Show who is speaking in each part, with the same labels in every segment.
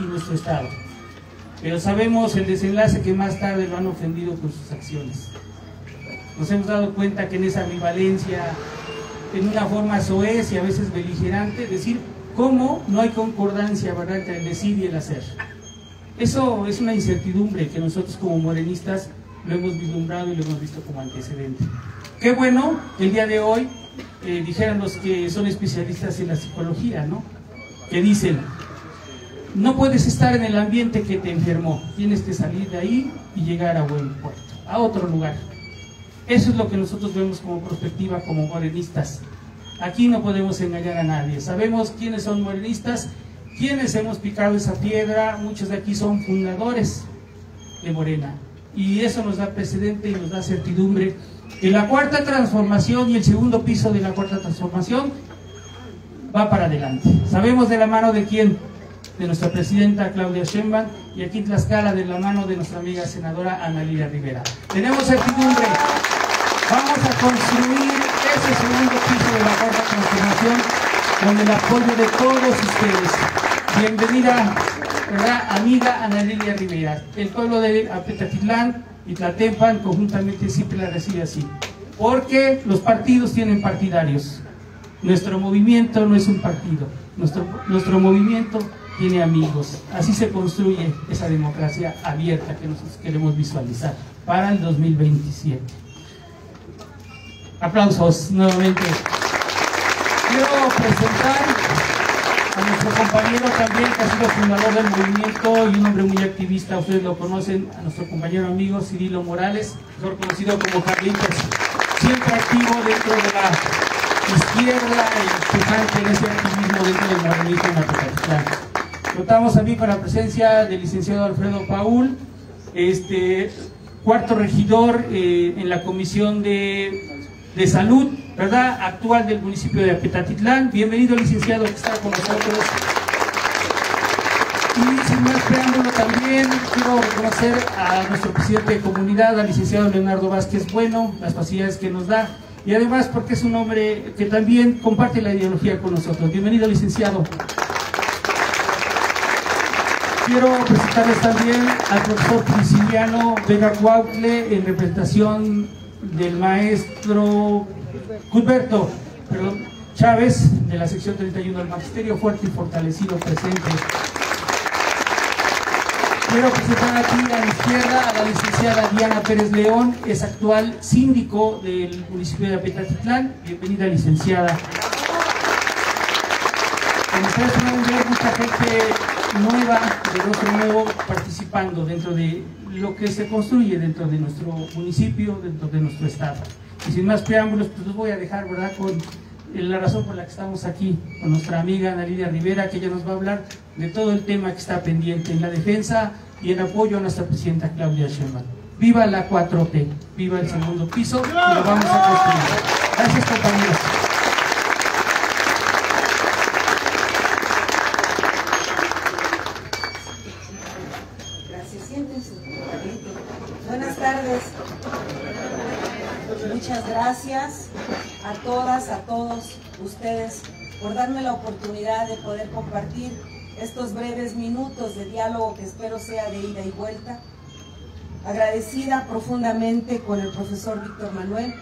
Speaker 1: y nuestro Estado. Pero sabemos el desenlace que más tarde lo han ofendido con sus acciones. Nos hemos dado cuenta que en esa ambivalencia, en una forma soez y a veces beligerante, decir cómo no hay concordancia, ¿verdad?, entre el decir y el hacer. Eso es una incertidumbre que nosotros como morenistas lo hemos vislumbrado y lo hemos visto como antecedente. Qué bueno que el día de hoy dijeran los que son especialistas en la psicología, ¿no?, que dicen: no puedes estar en el ambiente que te enfermó, tienes que salir de ahí y llegar a buen puerto, a otro lugar. Eso es lo que nosotros vemos como perspectiva, como morenistas. Aquí no podemos engañar a nadie, sabemos quiénes son morenistas, quiénes hemos picado esa piedra. Muchos de aquí son fundadores de Morena, y eso nos da precedente y nos da certidumbre que la cuarta transformación y el segundo piso de la cuarta transformación va para adelante. Sabemos de la mano de quién, de nuestra presidenta Claudia Sheinbaum, y aquí en Tlaxcala de la mano de nuestra amiga senadora Ana Lilia Rivera. Tenemos certidumbre, vamos a construir ese segundo piso de la cuarta transformación con el apoyo de todos ustedes. Bienvenida, ¿verdad?, amiga Ana Lilia Rivera. El pueblo de Apetatitlán y Tlatepan conjuntamente siempre la recibe así, porque los partidos tienen partidarios. Nuestro movimiento no es un partido, nuestro movimiento tiene amigos. Así se construye esa democracia abierta que nosotros queremos visualizar para el 2027. Aplausos nuevamente. Quiero presentar a nuestro compañero también, que ha sido fundador del movimiento y un hombre muy activista, ustedes lo conocen, a nuestro compañero amigo Cirilo Morales, mejor conocido como Carlitos, siempre activo dentro de la izquierda y pujante en ese activismo dentro del movimiento en Apetatitlán. Contamos también con la presencia del licenciado Alfredo Paul, cuarto regidor en la Comisión de Salud, ¿verdad?, actual del municipio de Apetatitlán. Bienvenido, licenciado, que está con nosotros. Y sin más preámbulo, también quiero reconocer a nuestro presidente de comunidad, al licenciado Leonardo Vázquez Bueno, las facilidades que nos da, y además porque es un hombre que también comparte la ideología con nosotros. Bienvenido, licenciado. Quiero presentarles también al profesor Prisciliano Vega Cuautle en representación del maestro Cuthberto Chávez, de la sección 31 del Magisterio, fuerte y fortalecido, presente. Quiero presentar aquí a mi izquierda a la licenciada Diana Pérez León, es actual síndico del municipio de Apetatitlán. Bienvenida, licenciada. Como ustedes pueden ver, mucha gente nueva, de rostro nuevo, participando dentro de lo que se construye dentro de nuestro municipio, dentro de nuestro estado. Y sin más preámbulos, pues los voy a dejar, ¿verdad?, con la razón por la que estamos aquí, con nuestra amiga Ana Lilia Rivera, que ella nos va a hablar de todo el tema que está pendiente en la defensa y en apoyo a nuestra presidenta Claudia Sheinbaum. ¡Viva la 4T! ¡Viva el segundo piso! Y lo vamos a construir. Gracias, compañeros.
Speaker 2: Buenas tardes. Muchas gracias a todas, a todos ustedes por darme la oportunidad de poder compartir estos breves minutos de diálogo que espero sea de ida y vuelta. Agradecida profundamente con el profesor Víctor Manuel,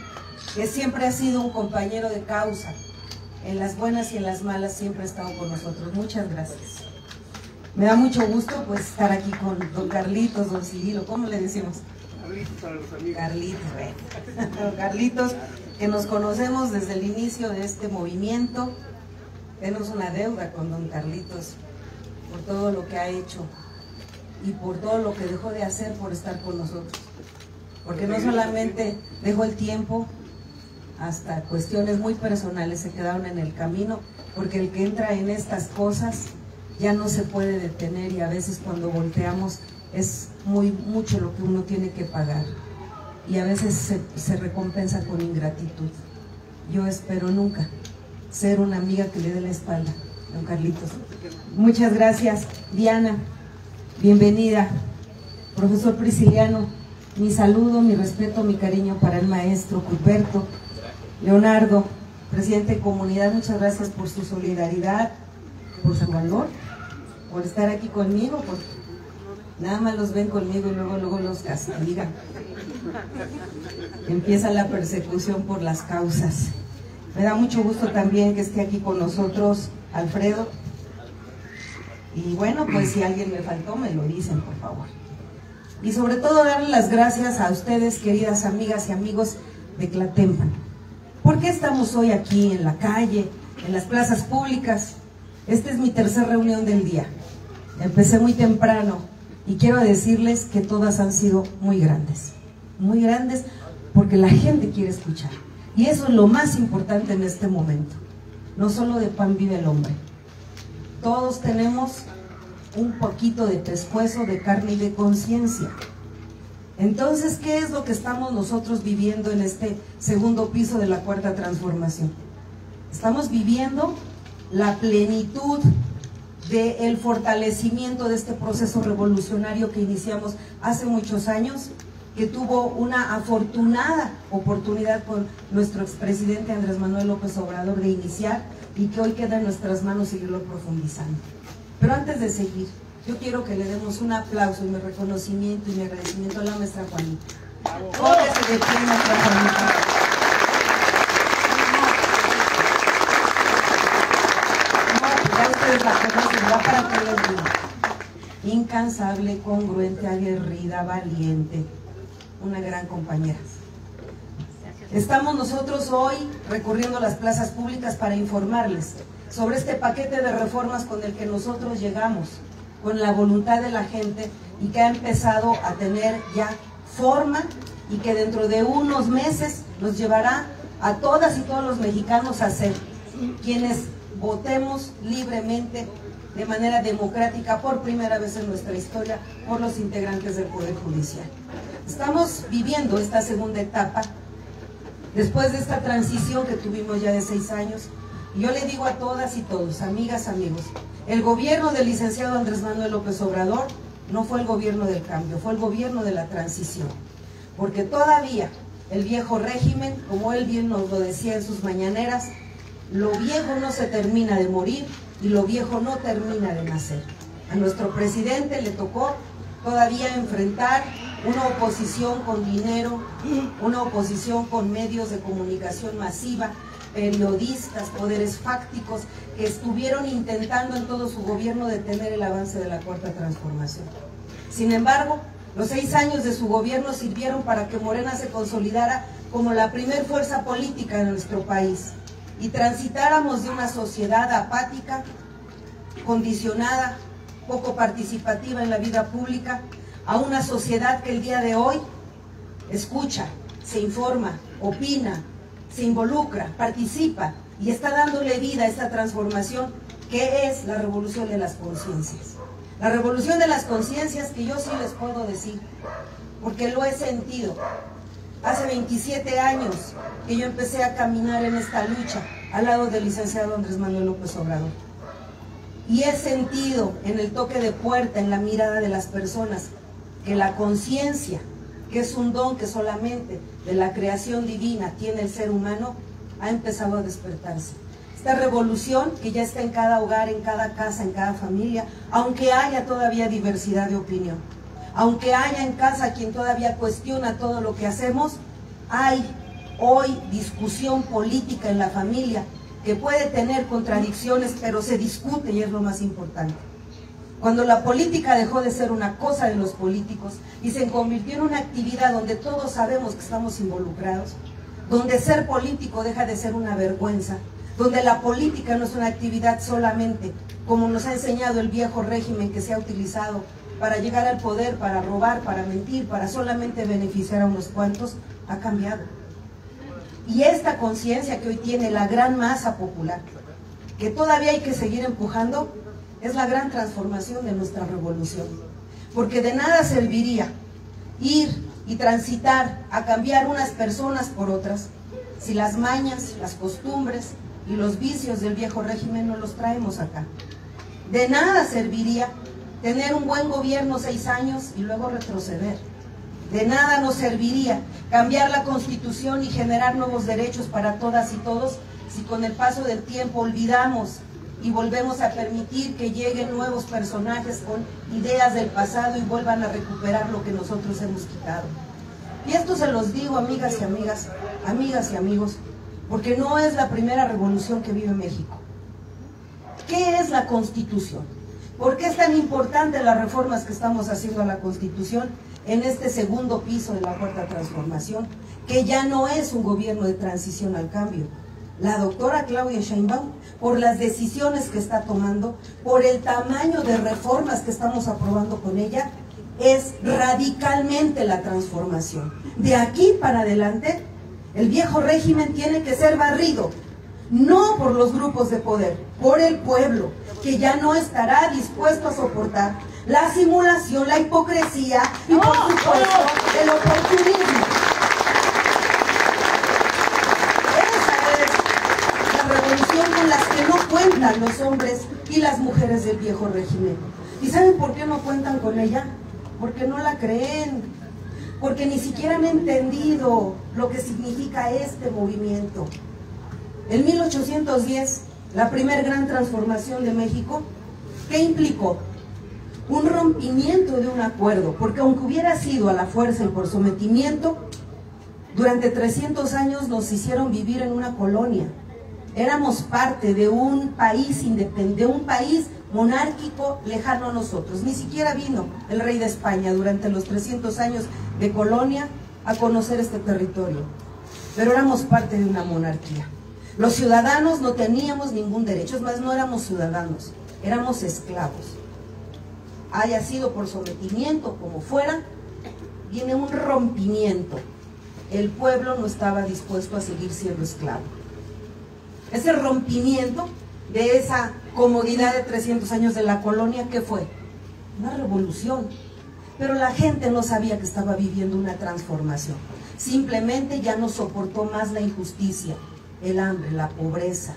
Speaker 2: que siempre ha sido un compañero de causa. En las buenas y en las malas siempre ha estado con nosotros. Muchas gracias. Me da mucho gusto pues estar aquí con don Carlitos, don Cirilo, ¿cómo le decimos? Carlitos para los amigos. Carlitos, bueno. Carlitos, que nos conocemos desde el inicio de este movimiento. Tenemos una deuda con don Carlitos por todo lo que ha hecho y por todo lo que dejó de hacer por estar con nosotros. Porque no solamente dejó el tiempo, hasta cuestiones muy personales se quedaron en el camino, porque el que entra en estas cosas ya no se puede detener, y a veces cuando volteamos es mucho lo que uno tiene que pagar, y a veces se recompensa con ingratitud. Yo espero nunca ser una amiga que le dé la espalda, don Carlitos. Muchas gracias. Diana, bienvenida. Profesor Prisciliano, mi saludo, mi respeto, mi cariño para el maestro Cuthberto. Leonardo, presidente de comunidad, muchas gracias por su solidaridad, por su valor por estar aquí conmigo, porque nada más los ven conmigo y luego los castigan. Empieza la persecución por las causas. Me da mucho gusto también que esté aquí con nosotros Alfredo. Y bueno, pues si alguien me faltó, me lo dicen, por favor. Y sobre todo darle las gracias a ustedes, queridas amigas y amigos de Tlatempan. ¿Por qué estamos hoy aquí en la calle, en las plazas públicas? Esta es mi tercera reunión del día. Empecé muy temprano y quiero decirles que todas han sido muy grandes porque la gente quiere escuchar. Y eso es lo más importante en este momento. No solo de pan vive el hombre. Todos tenemos un poquito de pescuezo, de carne y de conciencia. Entonces, ¿qué es lo que estamos nosotros viviendo en este segundo piso de la Cuarta Transformación? Estamos viviendo la plenitud del fortalecimiento de este proceso revolucionario que iniciamos hace muchos años, que tuvo una afortunada oportunidad con nuestro expresidente Andrés Manuel López Obrador de iniciar y que hoy queda en nuestras manos seguirlo profundizando. Pero antes de seguir, yo quiero que le demos un aplauso y mi reconocimiento y mi agradecimiento a la maestra Juanita. Póngase de pie, maestra Juanita. No, ya ustedes la conocen, va para que les diga. Incansable, congruente, aguerrida, valiente, una gran compañera. Estamos nosotros hoy recorriendo las plazas públicas para informarles sobre este paquete de reformas con el que nosotros llegamos, con la voluntad de la gente y que ha empezado a tener ya forma y que dentro de unos meses nos llevará a todas y todos los mexicanos a ser quienes votemos libremente, de manera democrática, por primera vez en nuestra historia, por los integrantes del Poder Judicial. Estamos viviendo esta segunda etapa, después de esta transición que tuvimos ya de 6 años, y yo le digo a todas y todos, amigas, amigos, el gobierno del licenciado Andrés Manuel López Obrador no fue el gobierno del cambio, fue el gobierno de la transición, porque todavía el viejo régimen, como él bien nos lo decía en sus mañaneras, lo viejo no se termina de morir y lo viejo no termina de nacer. A nuestro presidente le tocó todavía enfrentar una oposición con dinero, una oposición con medios de comunicación masiva, periodistas, poderes fácticos que estuvieron intentando en todo su gobierno detener el avance de la Cuarta Transformación. Sin embargo, los 6 años de su gobierno sirvieron para que Morena se consolidara como la primer fuerza política de nuestro país y transitáramos de una sociedad apática, condicionada, poco participativa en la vida pública, a una sociedad que el día de hoy escucha, se informa, opina, se involucra, participa y está dándole vida a esta transformación que es la revolución de las conciencias. La revolución de las conciencias que yo sí les puedo decir, porque lo he sentido. Hace 27 años que yo empecé a caminar en esta lucha al lado del licenciado Andrés Manuel López Obrador. Y he sentido en el toque de puerta, en la mirada de las personas, que la conciencia, que es un don que solamente de la creación divina tiene el ser humano, ha empezado a despertarse. Esta revolución que ya está en cada hogar, en cada casa, en cada familia, aunque haya todavía diversidad de opinión, aunque haya en casa quien todavía cuestiona todo lo que hacemos, hay hoy discusión política en la familia que puede tener contradicciones, pero se discute y es lo más importante. Cuando la política dejó de ser una cosa de los políticos y se convirtió en una actividad donde todos sabemos que estamos involucrados, donde ser político deja de ser una vergüenza, donde la política no es una actividad solamente, como nos ha enseñado el viejo régimen que se ha utilizado para llegar al poder, para robar, para mentir, para solamente beneficiar a unos cuantos, ha cambiado. Y esta conciencia que hoy tiene la gran masa popular, que todavía hay que seguir empujando, es la gran transformación de nuestra revolución. Porque de nada serviría ir y transitar a cambiar unas personas por otras si las mañas, las costumbres y los vicios del viejo régimen no los traemos acá. De nada serviría tener un buen gobierno 6 años y luego retroceder. De nada nos serviría cambiar la Constitución y generar nuevos derechos para todas y todos si con el paso del tiempo olvidamos y volvemos a permitir que lleguen nuevos personajes con ideas del pasado y vuelvan a recuperar lo que nosotros hemos quitado. Y esto se los digo, amigas y amigas, amigas y amigos, porque no es la primera revolución que vive México. ¿Qué es la Constitución? ¿Por qué es tan importante las reformas que estamos haciendo a la Constitución en este segundo piso de la Cuarta Transformación, que ya no es un gobierno de transición al cambio? La doctora Claudia Sheinbaum, por las decisiones que está tomando, por el tamaño de reformas que estamos aprobando con ella, es radicalmente la transformación. De aquí para adelante, el viejo régimen tiene que ser barrido, no por los grupos de poder, por el pueblo, que ya no estará dispuesto a soportar la simulación, la hipocresía y, por supuesto, el oportunismo. Con las que no cuentan los hombres y las mujeres del viejo régimen. ¿Y saben por qué no cuentan con ella? Porque no la creen, porque ni siquiera han entendido lo que significa este movimiento. En 1810, la primera gran transformación de México, ¿qué implicó? Un rompimiento de un acuerdo, porque aunque hubiera sido a la fuerza y por sometimiento, durante 300 años nos hicieron vivir en una colonia. Éramos parte de un país independiente, de un país monárquico lejano a nosotros. Ni siquiera vino el rey de España durante los 300 años de colonia a conocer este territorio. Pero éramos parte de una monarquía. Los ciudadanos no teníamos ningún derecho, es más, no éramos ciudadanos, éramos esclavos. Haya sido por sometimiento, como fuera, viene un rompimiento. El pueblo no estaba dispuesto a seguir siendo esclavo. Ese rompimiento de esa comodidad de 300 años de la colonia, ¿qué fue? Una revolución. Pero la gente no sabía que estaba viviendo una transformación. Simplemente ya no soportó más la injusticia, el hambre, la pobreza.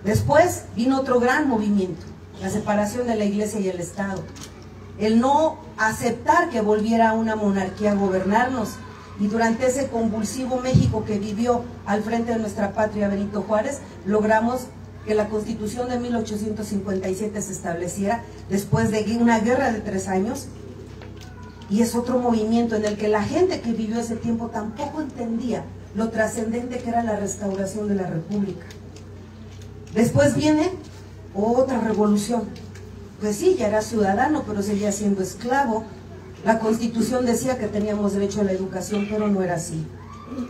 Speaker 2: Después vino otro gran movimiento, la separación de la Iglesia y el Estado. El no aceptar que volviera una monarquía a gobernarnos. Y durante ese convulsivo México que vivió al frente de nuestra patria Benito Juárez, logramos que la Constitución de 1857 se estableciera después de una guerra de 3 años. Y es otro movimiento en el que la gente que vivió ese tiempo tampoco entendía lo trascendente que era la restauración de la República. Después viene otra revolución. Pues sí, ya era ciudadano, pero seguía siendo esclavo. La Constitución decía que teníamos derecho a la educación, pero no era así.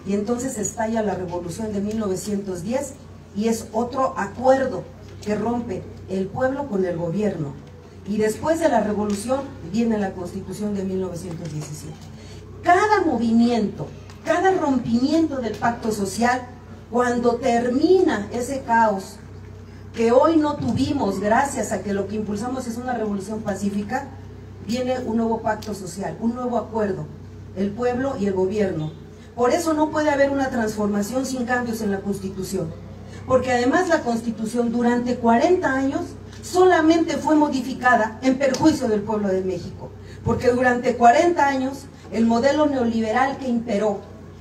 Speaker 2: Y entonces estalla la Revolución de 1910 y es otro acuerdo que rompe el pueblo con el gobierno. Y después de la Revolución viene la Constitución de 1917. Cada movimiento, cada rompimiento del pacto social, cuando termina ese caos que hoy no tuvimos gracias a que lo que impulsamos es una revolución pacífica, viene un nuevo pacto social, un nuevo acuerdo, el pueblo y el gobierno. Por eso no puede haber una transformación sin cambios en la Constitución, porque además la Constitución durante 40 años solamente fue modificada en perjuicio del pueblo de México, porque durante 40 años el modelo neoliberal que imperó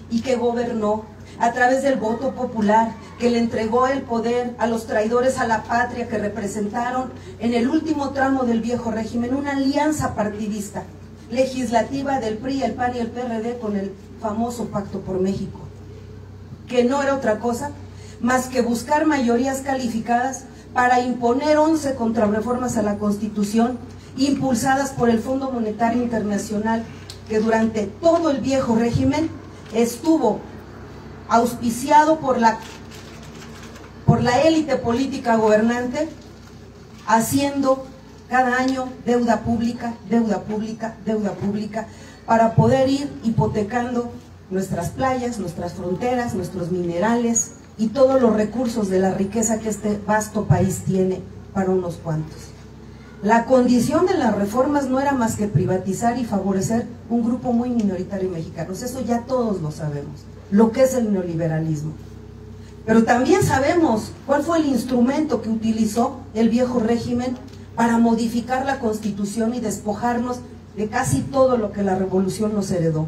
Speaker 2: y que gobernó a través del voto popular, que le entregó el poder a los traidores a la patria que representaron en el último tramo del viejo régimen una alianza partidista legislativa del PRI, el PAN y el PRD con el famoso Pacto por México, que no era otra cosa más que buscar mayorías calificadas para imponer 11 contrarreformas a la Constitución impulsadas por el Fondo Monetario Internacional, que durante todo el viejo régimen estuvo auspiciado por la élite política gobernante, haciendo cada año deuda pública, deuda pública, deuda pública, para poder ir hipotecando nuestras playas, nuestras fronteras, nuestros minerales y todos los recursos de la riqueza que este vasto país tiene para unos cuantos. La condición de las reformas no era más que privatizar y favorecer un grupo muy minoritario de mexicanos. Eso ya todos lo sabemos, lo que es el neoliberalismo. Pero también sabemos cuál fue el instrumento que utilizó el viejo régimen para modificar la Constitución y despojarnos de casi todo lo que la revolución nos heredó.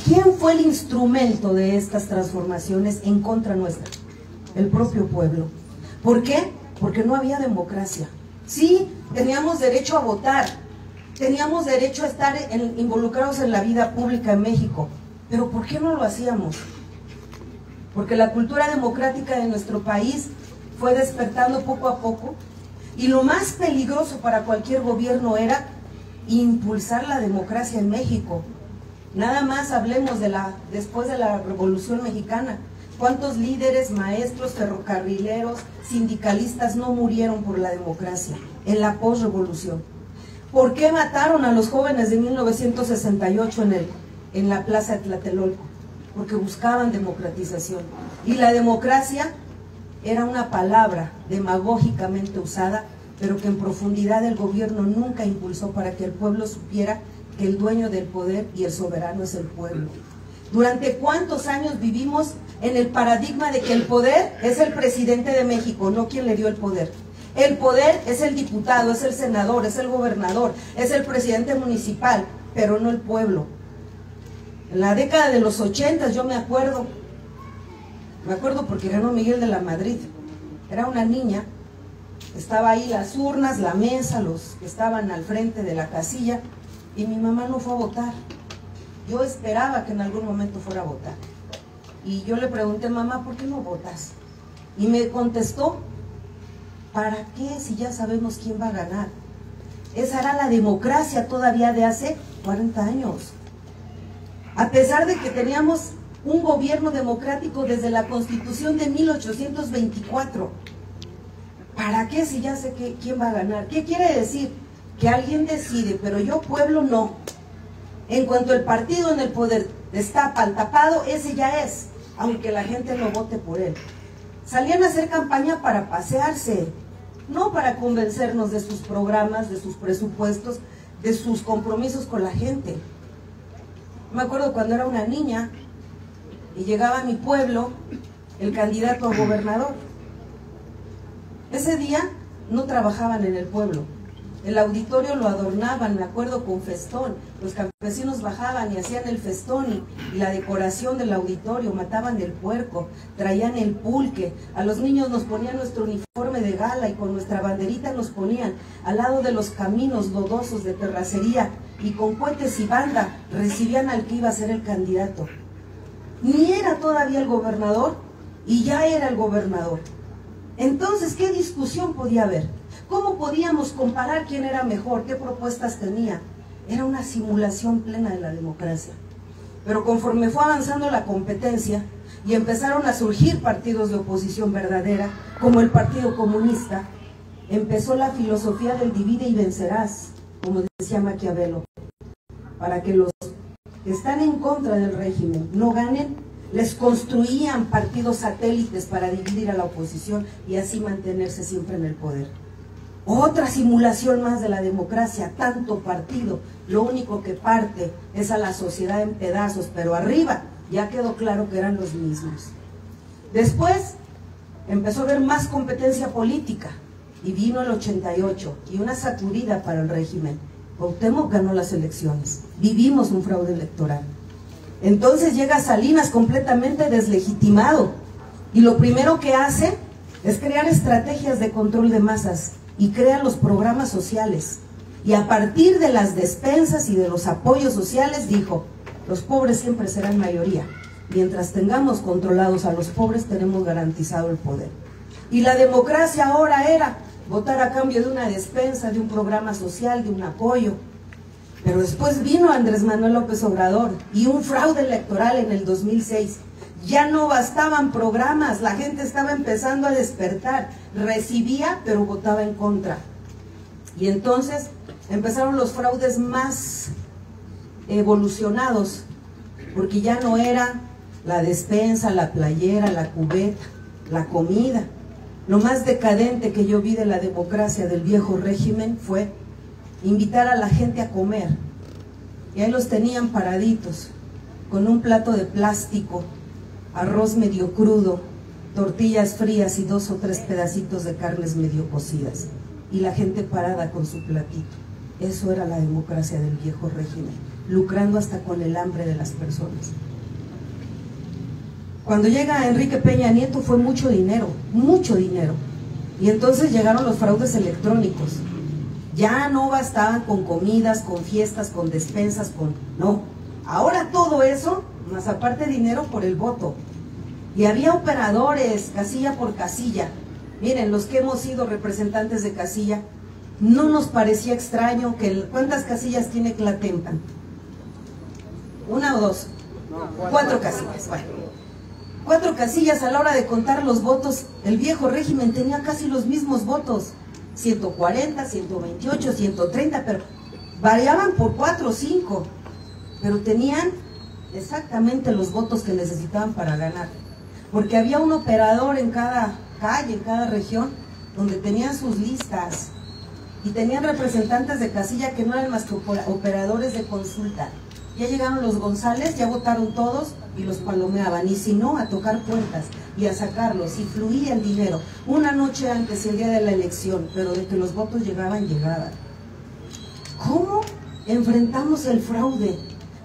Speaker 2: ¿Quién fue el instrumento de estas transformaciones en contra nuestra? El propio pueblo. ¿Por qué? Porque no había democracia. Sí, teníamos derecho a votar, teníamos derecho a estar involucrados en la vida pública en México, pero ¿por qué no lo hacíamos? Porque la cultura democrática de nuestro país fue despertando poco a poco, y lo más peligroso para cualquier gobierno era impulsar la democracia en México. Nada más hablemos después de la Revolución Mexicana. ¿Cuántos líderes, maestros, ferrocarrileros, sindicalistas no murieron por la democracia en la posrevolución? ¿Por qué mataron a los jóvenes de 1968 en la Plaza de Tlatelolco? Porque buscaban democratización. Y la democracia era una palabra demagógicamente usada, pero que en profundidad el gobierno nunca impulsó para que el pueblo supiera que el dueño del poder y el soberano es el pueblo. ¿Durante cuántos años vivimos en el paradigma de que el poder es el presidente de México, no quien le dio el poder? El poder es el diputado, es el senador, es el gobernador, es el presidente municipal, pero no el pueblo. En la década de los 80 yo me acuerdo porque ganó Miguel de la Madrid. Era una niña, estaba ahí las urnas, la mesa, los que estaban al frente de la casilla, y mi mamá no fue a votar. Yo esperaba que en algún momento fuera a votar. Y yo le pregunté, mamá, ¿por qué no votas? Y me contestó, ¿para qué si ya sabemos quién va a ganar? Esa era la democracia todavía de hace 40 años. A pesar de que teníamos un gobierno democrático desde la Constitución de 1824. ¿Para qué si ya sé quién va a ganar? ¿Qué quiere decir? Que alguien decide, pero yo, pueblo, no. En cuanto el partido en el poder destapa al tapado, ese ya es, aunque la gente no vote por él. Salían a hacer campaña para pasearse, no para convencernos de sus programas, de sus presupuestos, de sus compromisos con la gente. Me acuerdo cuando era una niña y llegaba a mi pueblo el candidato a gobernador. Ese día no trabajaban en el pueblo. El auditorio lo adornaban, me acuerdo, con festón. Los campesinos bajaban y hacían el festón y la decoración del auditorio, mataban el puerco, traían el pulque, a los niños nos ponían nuestro uniforme de gala y con nuestra banderita nos ponían al lado de los caminos lodosos de terracería, y con cohetes y banda recibían al que iba a ser el candidato. Ni era todavía el gobernador y ya era el gobernador. Entonces, ¿qué discusión podía haber? ¿Cómo podíamos comparar quién era mejor? ¿Qué propuestas tenía? Era una simulación plena de la democracia. Pero conforme fue avanzando la competencia y empezaron a surgir partidos de oposición verdadera, como el Partido Comunista, empezó la filosofía del divide y vencerás, como decía Maquiavelo. Para que los que están en contra del régimen no ganen, les construían partidos satélites para dividir a la oposición y así mantenerse siempre en el poder. Otra simulación más de la democracia, tanto partido, lo único que parte es a la sociedad en pedazos, pero arriba ya quedó claro que eran los mismos. Después empezó a haber más competencia política y vino el 88 y una sacudida para el régimen. Cuauhtémoc ganó las elecciones, vivimos un fraude electoral. Entonces llega Salinas completamente deslegitimado y lo primero que hace es crear estrategias de control de masas y crea los programas sociales, y a partir de las despensas y de los apoyos sociales dijo, los pobres siempre serán mayoría, mientras tengamos controlados a los pobres tenemos garantizado el poder. Y la democracia ahora era votar a cambio de una despensa, de un programa social, de un apoyo. Pero después vino Andrés Manuel López Obrador y un fraude electoral en el 2006. Ya no bastaban programas, la gente estaba empezando a despertar, recibía pero votaba en contra. Y entonces empezaron los fraudes más evolucionados, porque ya no era la despensa, la playera, la cubeta, la comida. Lo más decadente que yo vi de la democracia del viejo régimen fue invitar a la gente a comer. Y ahí los tenían paraditos, con un plato de plástico, arroz medio crudo, tortillas frías y 2 o 3 pedacitos de carnes medio cocidas. Y la gente parada con su platito. Eso era la democracia del viejo régimen, lucrando hasta con el hambre de las personas. Cuando llega Enrique Peña Nieto fue mucho dinero, Y entonces llegaron los fraudes electrónicos. Ya no bastaban con comidas, con fiestas, con despensas, no. Ahora todo eso, más aparte dinero por el voto. Y había operadores, casilla por casilla. Miren, los que hemos sido representantes de casilla, no nos parecía extraño ¿cuántas casillas tiene Tlatempan? ¿Una o dos? No, 4 casillas. Bueno, 4 casillas. A la hora de contar los votos, el viejo régimen tenía casi los mismos votos. 140, 128, 130, pero variaban por 4 o 5. Pero tenían exactamente los votos que necesitaban para ganar. Porque había un operador en cada calle, en cada región, donde tenían sus listas. Y tenían representantes de casilla que no eran más que operadores de consulta. Ya llegaron los González, ya votaron todos y los palomeaban. Y si no, a tocar puertas y a sacarlos. Y fluía el dinero. Una noche antes, el día de la elección, pero de que los votos llegaban. ¿Cómo enfrentamos el fraude?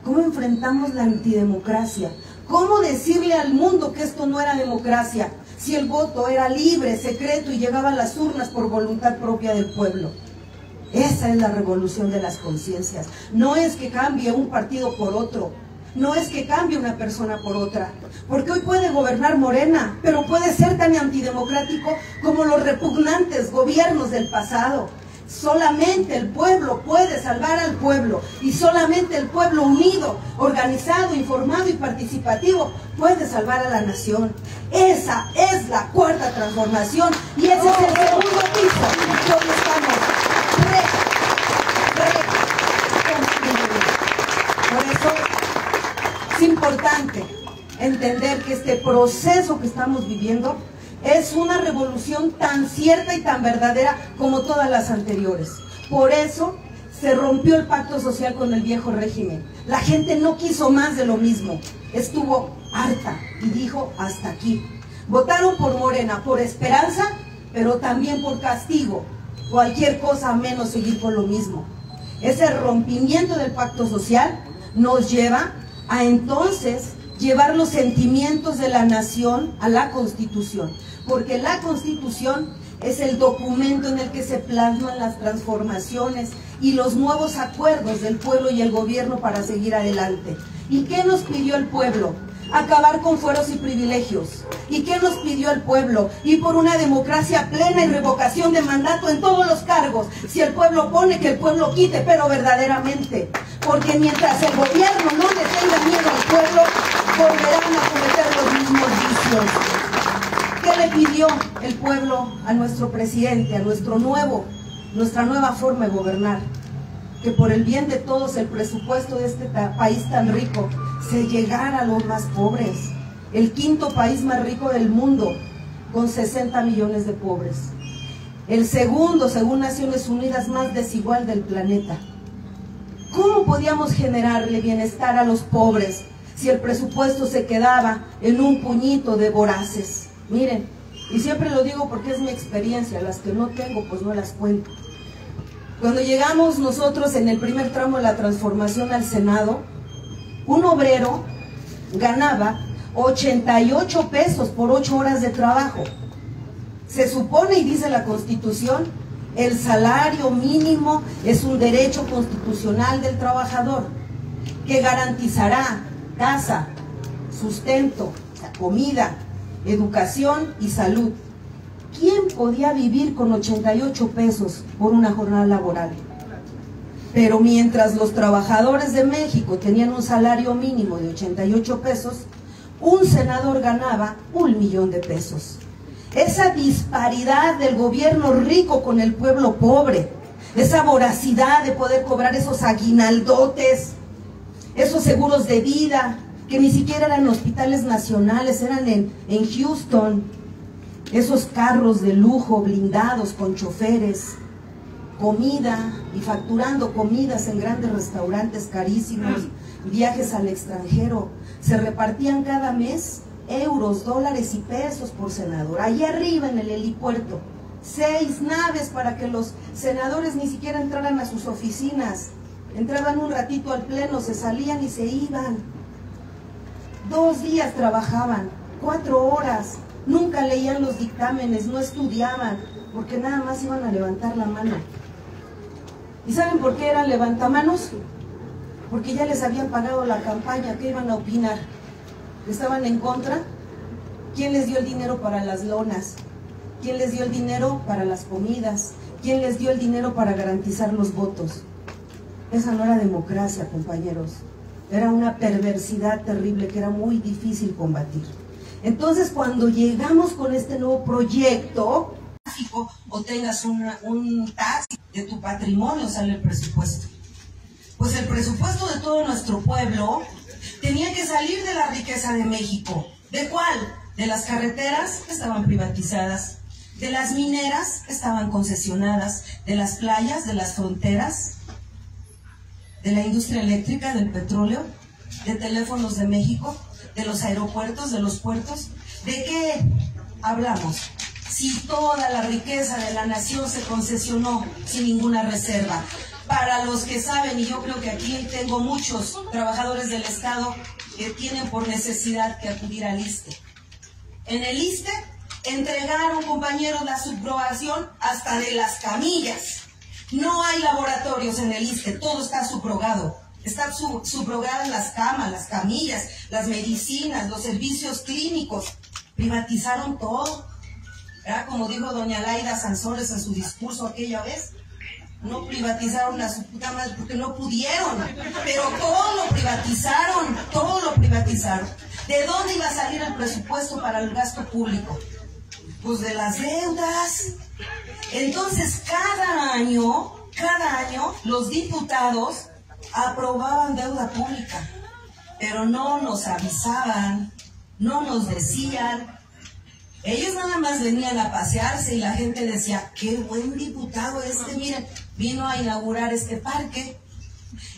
Speaker 2: ¿Cómo enfrentamos la antidemocracia? ¿Cómo decirle al mundo que esto no era democracia? Si el voto era libre, secreto y llegaba a las urnas por voluntad propia del pueblo. Esa es la revolución de las conciencias. No es que cambie un partido por otro, no es que cambie una persona por otra, porque hoy puede gobernar Morena, pero puede ser tan antidemocrático como los repugnantes gobiernos del pasado. Solamente el pueblo puede salvar al pueblo, y solamente el pueblo unido, organizado, informado y participativo puede salvar a la nación. Esa es la cuarta transformación y ese es el segundo piso donde estamos Por eso es importante entender que este proceso que estamos viviendo es una revolución tan cierta y tan verdadera como todas las anteriores. Por eso se rompió el pacto social con el viejo régimen. La gente no quiso más de lo mismo. Estuvo harta y dijo hasta aquí. Votaron por Morena, por esperanza, pero también por castigo. Cualquier cosa menos seguir con lo mismo. Ese rompimiento del pacto social nos lleva a entonces llevar los sentimientos de la nación a la Constitución. Porque la Constitución es el documento en el que se plasman las transformaciones y los nuevos acuerdos del pueblo y el gobierno para seguir adelante. ¿Y qué nos pidió el pueblo? Acabar con fueros y privilegios. ¿Y qué nos pidió el pueblo? Ir por una democracia plena y revocación de mandato en todos los cargos. Si el pueblo pone, que el pueblo quite, pero verdaderamente. Porque mientras el gobierno no le tenga miedo al pueblo, volverán a cometer los mismos vicios. ¿Qué le pidió el pueblo a nuestro presidente, a nuestra nueva forma de gobernar? Que por el bien de todos el presupuesto de este país tan rico se llegara a los más pobres. El quinto país más rico del mundo, con 60 millones de pobres. El segundo, según Naciones Unidas, más desigual del planeta. ¿Cómo podíamos generarle bienestar a los pobres si el presupuesto se quedaba en un puñito de voraces? Miren, y siempre lo digo porque es mi experiencia, las que no tengo pues no las cuento. Cuando llegamos nosotros en el primer tramo de la transformación al Senado, un obrero ganaba 88 pesos por 8 horas de trabajo. Se supone, y dice la Constitución, el salario mínimo es un derecho constitucional del trabajador que garantizará casa, sustento, comida, educación y salud. ¿Quién podía vivir con 88 pesos por una jornada laboral? Pero mientras los trabajadores de México tenían un salario mínimo de 88 pesos, un senador ganaba 1 millón de pesos. Esa disparidad del gobierno rico con el pueblo pobre, esa voracidad de poder cobrar esos aguinaldotes, esos seguros de vida, que ni siquiera eran hospitales nacionales, eran en Houston, esos carros de lujo blindados con choferes, comida y facturando comidas en grandes restaurantes carísimos, viajes al extranjero, se repartían cada mes euros, dólares y pesos por senador. Allí arriba en el helipuerto, 6 naves para que los senadores ni siquiera entraran a sus oficinas, entraban un ratito al pleno, se salían y se iban. 2 días trabajaban, 4 horas, nunca leían los dictámenes, no estudiaban, porque nada más iban a levantar la mano. ¿Y saben por qué eran levantamanos? Porque ya les habían pagado la campaña. ¿Qué iban a opinar? ¿Estaban en contra? ¿Quién les dio el dinero para las lonas? ¿Quién les dio el dinero para las comidas? ¿Quién les dio el dinero para garantizar los votos? Esa no era democracia, compañeros. Era una perversidad terrible que era muy difícil combatir. Entonces, cuando llegamos con este nuevo proyecto, o tengas un tax de tu patrimonio, sale el presupuesto. Pues el presupuesto de todo nuestro pueblo tenía que salir de la riqueza de México. ¿De cuál? De las carreteras que estaban privatizadas, de las mineras que estaban concesionadas, de las playas, de las fronteras, de la industria eléctrica, del petróleo, de Teléfonos de México, de los aeropuertos, de los puertos. ¿De qué hablamos? Si toda la riqueza de la nación se concesionó sin ninguna reserva. Para los que saben, y yo creo que aquí tengo muchos trabajadores del Estado que tienen por necesidad que acudir al ISSSTE. En el ISSSTE entregaron, compañeros, la subrogación hasta de las camillas. No hay laboratorios en el ISSSTE, todo está subrogado. Están subrogadas las camas, las camillas, las medicinas, los servicios clínicos. Privatizaron todo. ¿Verdad? Como dijo doña Laida Sansores en su discurso aquella vez, no privatizaron a su puta madre porque no pudieron, pero todo lo privatizaron, todo lo privatizaron. ¿De dónde iba a salir el presupuesto para el gasto público? Pues de las deudas. Entonces cada año los diputados aprobaban deuda pública, pero no nos avisaban, no nos decían. Ellos nada más venían a pasearse y la gente decía, qué buen diputado este, miren, vino a inaugurar este parque,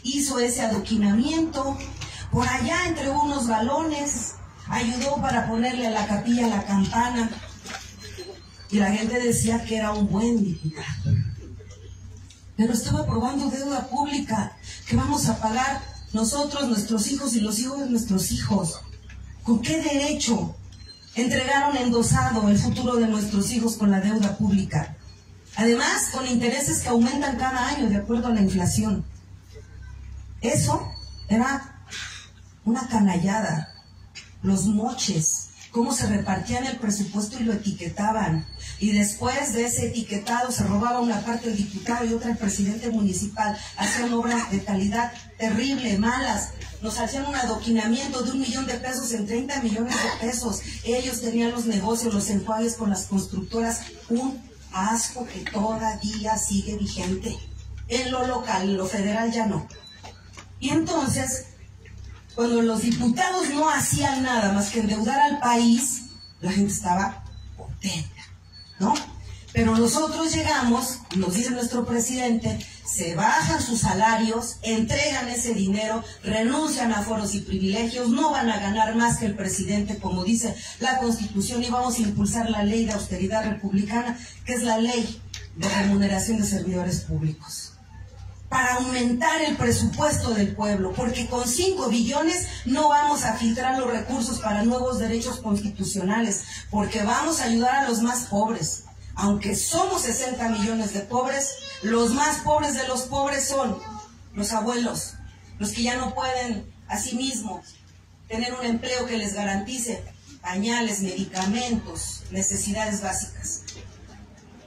Speaker 2: hizo ese adoquinamiento, por allá entregó unos balones, ayudó para ponerle a la capilla la campana, y la gente decía que era un buen diputado. Pero estaba aprobando deuda pública que vamos a pagar nosotros, nuestros hijos y los hijos de nuestros hijos. ¿Con qué derecho entregaron endosado el futuro de nuestros hijos con la deuda pública? Además, con intereses que aumentan cada año de acuerdo a la inflación. Eso era una canallada. Los moches, cómo se repartían el presupuesto y lo etiquetaban. Y después de ese etiquetado se robaba una parte el diputado y otra el presidente municipal. Hacían obras de calidad terrible, malas. Nos hacían un adoquinamiento de 1 millón de pesos en 30 millones de pesos. Ellos tenían los negocios, los enjuagues con las constructoras. Un asco que todavía sigue vigente. En lo local, en lo federal ya no. Y entonces, cuando los diputados no hacían nada más que endeudar al país, la gente estaba contenta, ¿no? Pero nosotros llegamos, nos dice nuestro presidente, se bajan sus salarios, entregan ese dinero, renuncian a foros y privilegios, no van a ganar más que el presidente, como dice la Constitución, y vamos a impulsar la ley de austeridad republicana, que es la ley de remuneración de servidores públicos, para aumentar el presupuesto del pueblo, porque con 5 billones no vamos a filtrar los recursos para nuevos derechos constitucionales, porque vamos a ayudar a los más pobres. Aunque somos 60 millones de pobres, los más pobres de los pobres son los abuelos, los que ya no pueden a sí mismos tener un empleo que les garantice pañales, medicamentos, necesidades básicas.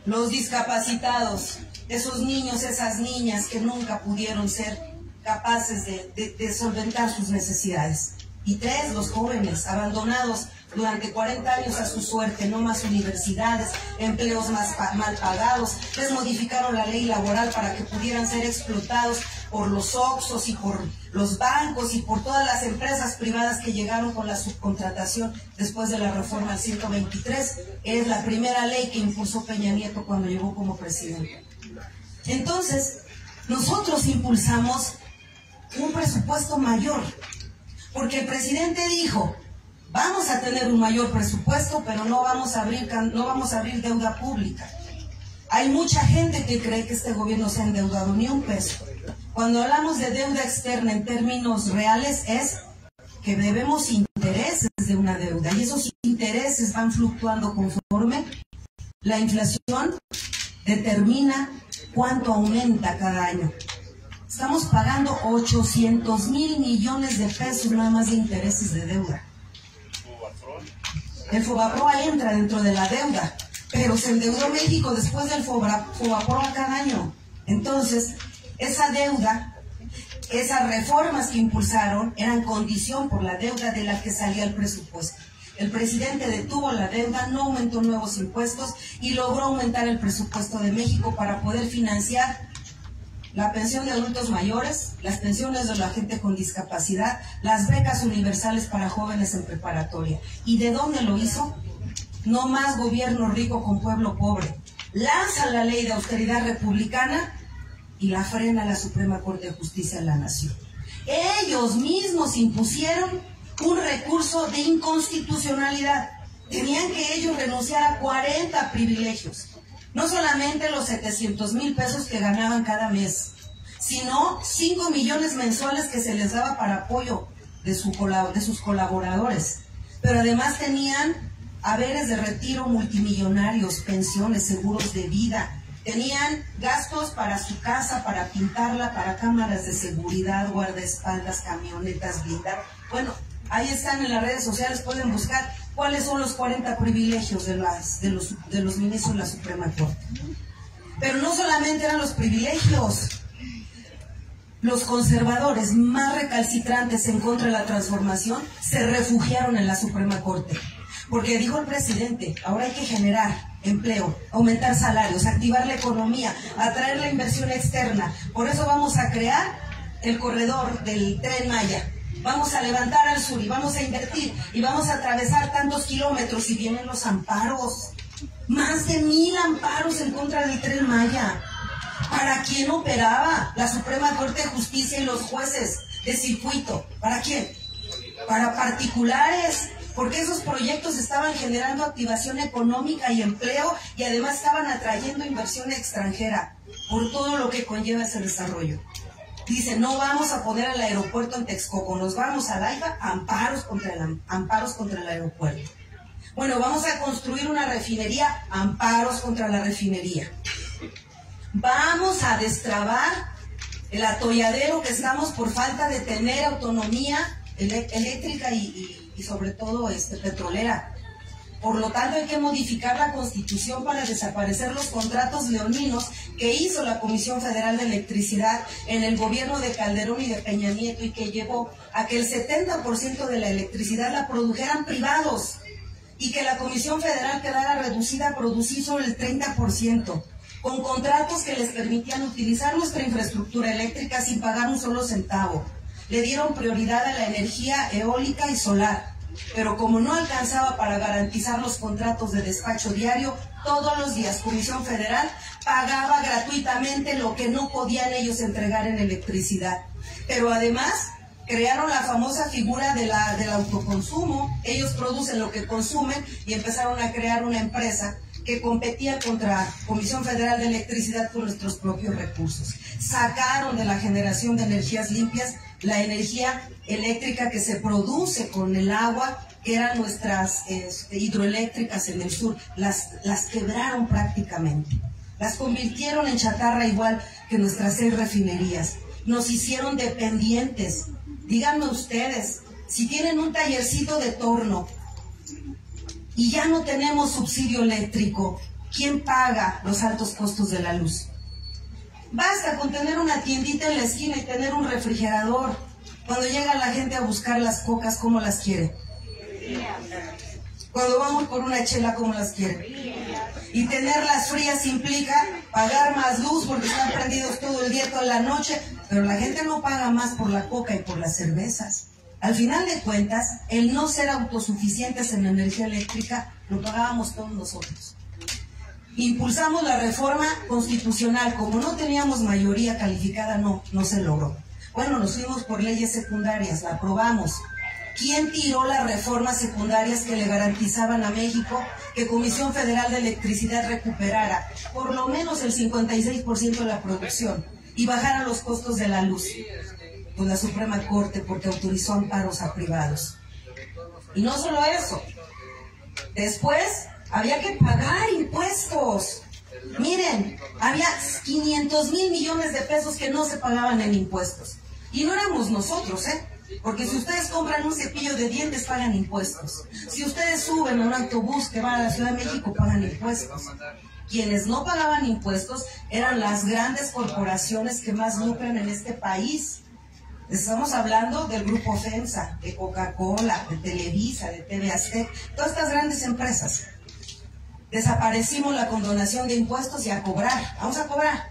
Speaker 2: Los discapacitados, esos niños, esas niñas que nunca pudieron ser capaces de solventar sus necesidades. Y 3, los jóvenes abandonados durante 40 años a su suerte, no más universidades, empleos mal pagados. Les modificaron la ley laboral para que pudieran ser explotados por los Oxxos y por los bancos y por todas las empresas privadas que llegaron con la subcontratación después de la reforma al 123. Es la primera ley que impulsó Peña Nieto cuando llegó como presidente. Entonces, nosotros impulsamos un presupuesto mayor, porque el presidente dijo, vamos a tener un mayor presupuesto, pero no vamos a abrir deuda pública. Hay mucha gente que cree que este gobierno se ha endeudado ni un peso. Cuando hablamos de deuda externa en términos reales es que debemos intereses de una deuda, y esos intereses van fluctuando conforme La inflación determina cuánto aumenta cada año. Estamos pagando 800,000 millones de pesos nada más de intereses de deuda. El Fobaproa entra dentro de la deuda, pero se endeudó México después del Fobaproa cada año. Entonces, esa deuda, esas reformas que impulsaron eran condición por la deuda de la que salía el presupuesto. El presidente detuvo la deuda, no aumentó nuevos impuestos y logró aumentar el presupuesto de México para poder financiar la pensión de adultos mayores, las pensiones de la gente con discapacidad, las becas universales para jóvenes en preparatoria. ¿Y de dónde lo hizo? No más gobierno rico con pueblo pobre. Lanza la ley de austeridad republicana y la frena la Suprema Corte de Justicia de la Nación. Ellos mismos impusieron un recurso de inconstitucionalidad. Tenían que ellos renunciar a 40 privilegios. No solamente los 700,000 pesos que ganaban cada mes, sino 5 millones mensuales que se les daba para apoyo de sus colaboradores. Pero además tenían haberes de retiro multimillonarios, pensiones, seguros de vida. Tenían gastos para su casa, para pintarla, para cámaras de seguridad, guardaespaldas, camionetas blindadas. Bueno, ahí están en las redes sociales, pueden buscar cuáles son los 40 privilegios de los ministros de la Suprema Corte. Pero no solamente eran los privilegios. Los conservadores más recalcitrantes en contra de la transformación se refugiaron en la Suprema Corte. Porque dijo el presidente, ahora hay que generar empleo, aumentar salarios, activar la economía, atraer la inversión externa. Por eso vamos a crear el corredor del Tren Maya. Vamos a levantar al sur y vamos a invertir y vamos a atravesar tantos kilómetros y vienen los amparos. Más de 1,000 amparos en contra del Tren Maya. ¿Para quién operaba la Suprema Corte de Justicia y los jueces de circuito? ¿Para quién? Para particulares, porque esos proyectos estaban generando activación económica y empleo y además estaban atrayendo inversión extranjera por todo lo que conlleva ese desarrollo. Dice, no vamos a poner el aeropuerto en Texcoco, nos vamos a AIFA, amparos contra el aeropuerto. Bueno, vamos a construir una refinería, amparos contra la refinería. Vamos a destrabar el atolladero que estamos por falta de tener autonomía eléctrica y sobre todo petrolera. Por lo tanto, hay que modificar la Constitución para desaparecer los contratos leoninos que hizo la Comisión Federal de Electricidad en el gobierno de Calderón y de Peña Nieto y que llevó a que el 70% de la electricidad la produjeran privados y que la Comisión Federal quedara reducida a producir solo el 30%, con contratos que les permitían utilizar nuestra infraestructura eléctrica sin pagar un solo centavo. Le dieron prioridad a la energía eólica y solar. Pero como no alcanzaba para garantizar los contratos de despacho diario, todos los días Comisión Federal pagaba gratuitamente lo que no podían ellos entregar en electricidad. Pero además crearon la famosa figura del autoconsumo. Ellos producen lo que consumen y empezaron a crear una empresa que competía contra Comisión Federal de Electricidad con nuestros propios recursos. Sacaron de la generación de energías limpias la energía eléctrica que se produce con el agua, que eran nuestras hidroeléctricas en el sur, las quebraron prácticamente. Las convirtieron en chatarra igual que nuestras 6 refinerías. Nos hicieron dependientes. Díganme ustedes, si tienen un tallercito de torno y ya no tenemos subsidio eléctrico, ¿quién paga los altos costos de la luz? Basta con tener una tiendita en la esquina y tener un refrigerador. Cuando llega la gente a buscar las cocas, ¿cómo las quiere? Cuando vamos por una chela, ¿cómo las quiere? Y tenerlas frías implica pagar más luz porque están prendidos todo el día, toda la noche, pero la gente no paga más por la coca y por las cervezas. Al final de cuentas, el no ser autosuficientes en energía eléctrica lo pagábamos todos nosotros. Impulsamos la reforma constitucional. Como no teníamos mayoría calificada, no se logró. Bueno, nos fuimos por leyes secundarias, la aprobamos. ¿Quién tiró las reformas secundarias que le garantizaban a México que Comisión Federal de Electricidad recuperara por lo menos el 56% de la producción y bajara los costos de la luz? Pues la Suprema Corte, porque autorizó amparos a privados. Y no solo eso, después había que pagar impuestos. Miren, había 500,000 millones de pesos que no se pagaban en impuestos. Y no éramos nosotros, porque si ustedes compran un cepillo de dientes, pagan impuestos. Si ustedes suben a un autobús que va a la Ciudad de México, pagan impuestos. Quienes no pagaban impuestos eran las grandes corporaciones que más lucran en este país. Estamos hablando del grupo FEMSA, de Coca-Cola, de Televisa, de TV Azteca, todas estas grandes empresas. Desaparecimos la condonación de impuestos y a cobrar. Vamos a cobrar.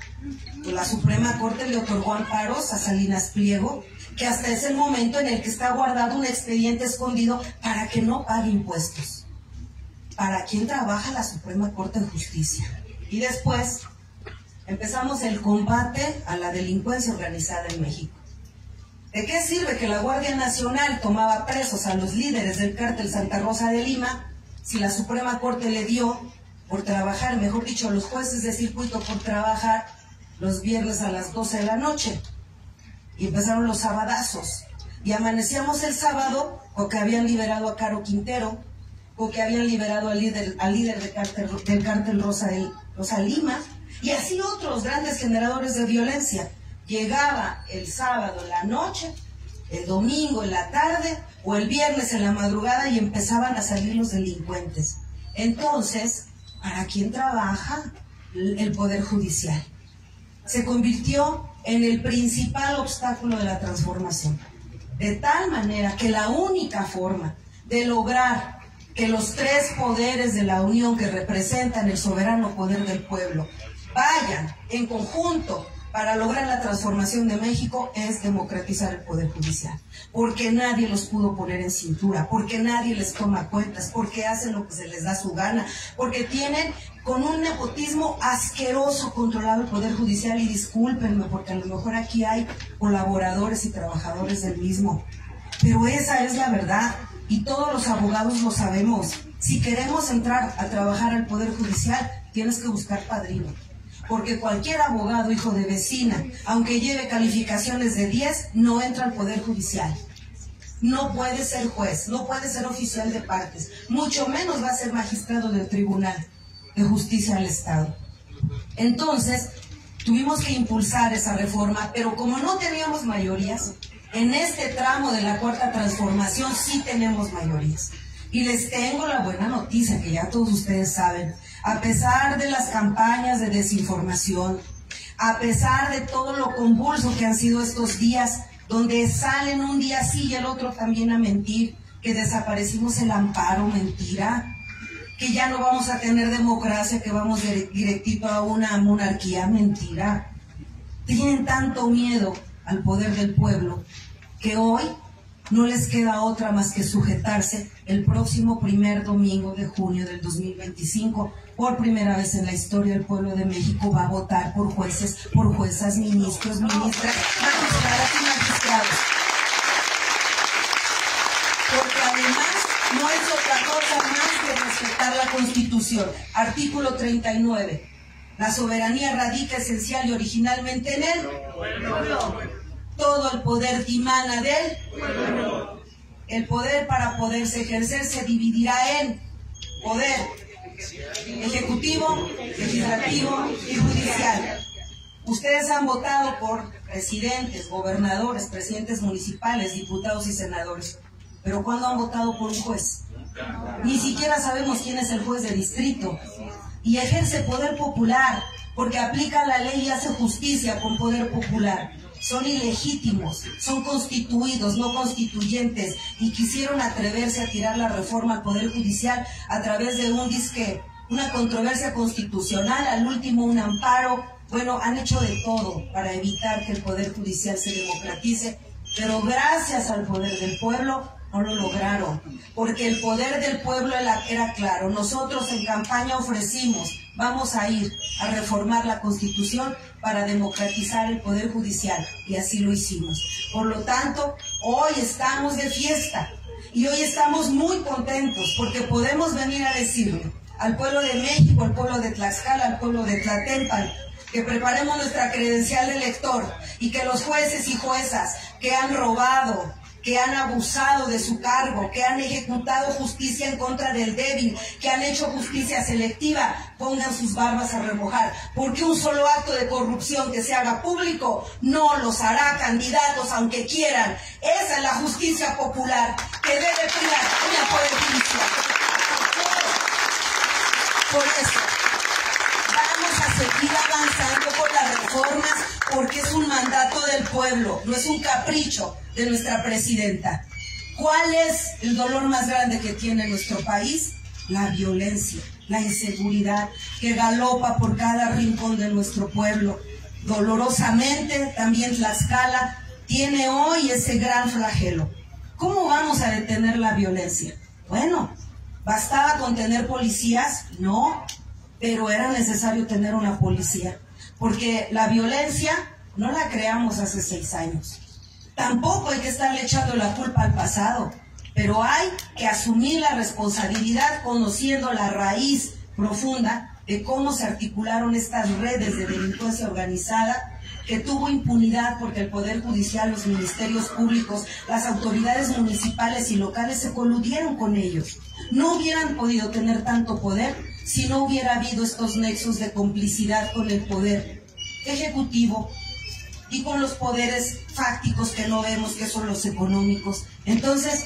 Speaker 2: La Suprema Corte le otorgó amparos a Salinas Pliego, que hasta es el momento en el que está guardado un expediente escondido para que no pague impuestos. ¿Para quién trabaja la Suprema Corte de Justicia? Y después empezamos el combate a la delincuencia organizada en México. ¿De qué sirve que la Guardia Nacional tomaba presos a los líderes del cártel Santa Rosa de Lima si la Suprema Corte le dio por trabajar, mejor dicho, los jueces de circuito por trabajar los viernes a las 12 de la noche? Y empezaron los sabadazos. Y amanecíamos el sábado porque habían liberado a Caro Quintero, porque habían liberado al líder del cártel Rosa Lima, y así otros grandes generadores de violencia. Llegaba el sábado en la noche, el domingo en la tarde o el viernes en la madrugada y empezaban a salir los delincuentes. Entonces, ¿para quién trabaja el Poder Judicial? Se convirtió en el principal obstáculo de la transformación. De tal manera que la única forma de lograr que los tres poderes de la Unión que representan el soberano poder del pueblo vayan en conjunto para lograr la transformación de México es democratizar el Poder Judicial. Porque nadie los pudo poner en cintura, porque nadie les toma cuentas, porque hacen lo que se les da su gana, porque tienen con un nepotismo asqueroso controlado el Poder Judicial. Y discúlpenme, porque a lo mejor aquí hay colaboradores y trabajadores del mismo, pero esa es la verdad. Y todos los abogados lo sabemos. Si queremos entrar a trabajar al Poder Judicial, tienes que buscar padrino. Porque cualquier abogado, hijo de vecina, aunque lleve calificaciones de 10, no entra al Poder Judicial. No puede ser juez, no puede ser oficial de partes, mucho menos va a ser magistrado del Tribunal de Justicia del Estado. Entonces, tuvimos que impulsar esa reforma, pero como no teníamos mayorías, en este tramo de la Cuarta Transformación sí tenemos mayorías. Y les tengo la buena noticia, que ya todos ustedes saben. A pesar de las campañas de desinformación, a pesar de todo lo convulso que han sido estos días, donde salen un día sí y el otro también a mentir, que desaparecimos el amparo, mentira, que ya no vamos a tener democracia, que vamos directito a una monarquía, mentira. Tienen tanto miedo al poder del pueblo que hoy no les queda otra más que sujetarse el próximo primer domingo de junio del 2025. Por primera vez en la historia el pueblo de México va a votar por jueces, por juezas, ministros, ministras, magistradas y magistrados. Porque además no es otra cosa más que respetar la Constitución. Artículo 39. La soberanía radica esencial y originalmente en él. Todo el poder dimana de él. El poder, para poderse ejercer, se dividirá en poder ejecutivo, legislativo y judicial. Ustedes han votado por presidentes, gobernadores, presidentes municipales, diputados y senadores. Pero ¿cuándo han votado por un juez? Ni siquiera sabemos quién es el juez de distrito. Y ejerce poder popular, porque aplica la ley y hace justicia con poder popular. Son ilegítimos, son constituidos, no constituyentes, y quisieron atreverse a tirar la reforma al Poder Judicial a través de una controversia constitucional, al último un amparo. Bueno, han hecho de todo para evitar que el Poder Judicial se democratice, pero gracias al poder del pueblo no lo lograron, porque el poder del pueblo era claro. Nosotros en campaña ofrecimos, vamos a ir a reformar la Constitución para democratizar el Poder Judicial, y así lo hicimos. Por lo tanto, hoy estamos de fiesta, y hoy estamos muy contentos, porque podemos venir a decirle al pueblo de México, al pueblo de Tlaxcala, al pueblo de Tlatempan, que preparemos nuestra credencial de elector, y que los jueces y juezas que han robado, que han abusado de su cargo, que han ejecutado justicia en contra del débil, que han hecho justicia selectiva, pongan sus barbas a remojar, porque un solo acto de corrupción que se haga público no los hará candidatos aunque quieran. Esa es la justicia popular que debe privar en el Poder Judicial. Por eso, vamos a seguir avanzando con las reformas, porque es un mandato del pueblo, no es un capricho de nuestra presidenta. ¿Cuál es el dolor más grande que tiene nuestro país? La violencia, la inseguridad que galopa por cada rincón de nuestro pueblo. Dolorosamente, también Tlaxcala tiene hoy ese gran flagelo. ¿Cómo vamos a detener la violencia? Bueno, ¿bastaba con tener policías? No, pero era necesario tener una policía, porque la violencia no la creamos hace 6 años. Tampoco hay que estarle echando la culpa al pasado, pero hay que asumir la responsabilidad conociendo la raíz profunda de cómo se articularon estas redes de delincuencia organizada, que tuvo impunidad porque el Poder Judicial, los ministerios públicos, las autoridades municipales y locales se coludieron con ellos. No hubieran podido tener tanto poder si no hubiera habido estos nexos de complicidad con el poder ejecutivo y con los poderes fácticos que no vemos, que son los económicos. Entonces,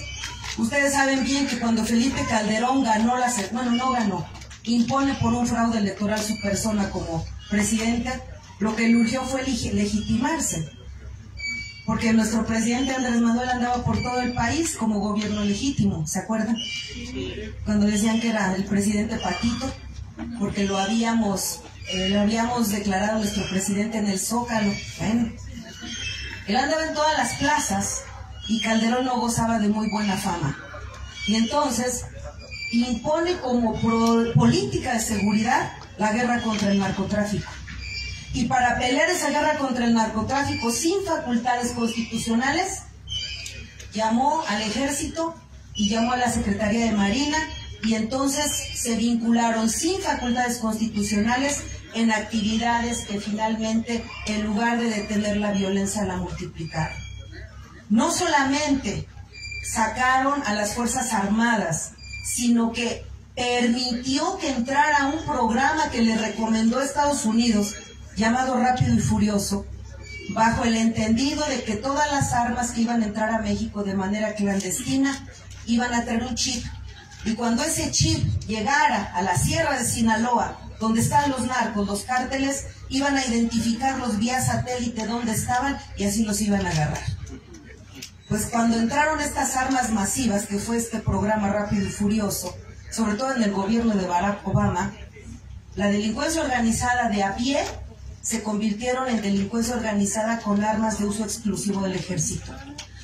Speaker 2: ustedes saben bien que cuando Felipe Calderón ganó no ganó, impone por un fraude electoral su persona como presidente, lo que le urgió fue legitimarse, porque nuestro presidente Andrés Manuel andaba por todo el país como gobierno legítimo, ¿se acuerdan? Cuando decían que era el presidente Patito, porque lo habíamos declarado nuestro presidente en el Zócalo. Bueno, él andaba en todas las plazas y Calderón no gozaba de muy buena fama. Y entonces impone como política de seguridad la guerra contra el narcotráfico. Y para pelear esa guerra contra el narcotráfico sin facultades constitucionales, llamó al Ejército y llamó a la Secretaría de Marina, y entonces se vincularon sin facultades constitucionales en actividades que finalmente, en lugar de detener la violencia, la multiplicaron. No solamente sacaron a las Fuerzas Armadas, sino que permitió que entrara un programa que le recomendó Estados Unidos, llamado Rápido y Furioso, bajo el entendido de que todas las armas que iban a entrar a México de manera clandestina iban a tener un chip. Y cuando ese chip llegara a la Sierra de Sinaloa, donde están los narcos, los cárteles, iban a identificarlos vía satélite dónde estaban y así los iban a agarrar. Pues cuando entraron estas armas masivas, que fue este programa Rápido y Furioso, sobre todo en el gobierno de Barack Obama, la delincuencia organizada de a pie se convirtieron en delincuencia organizada con armas de uso exclusivo del ejército.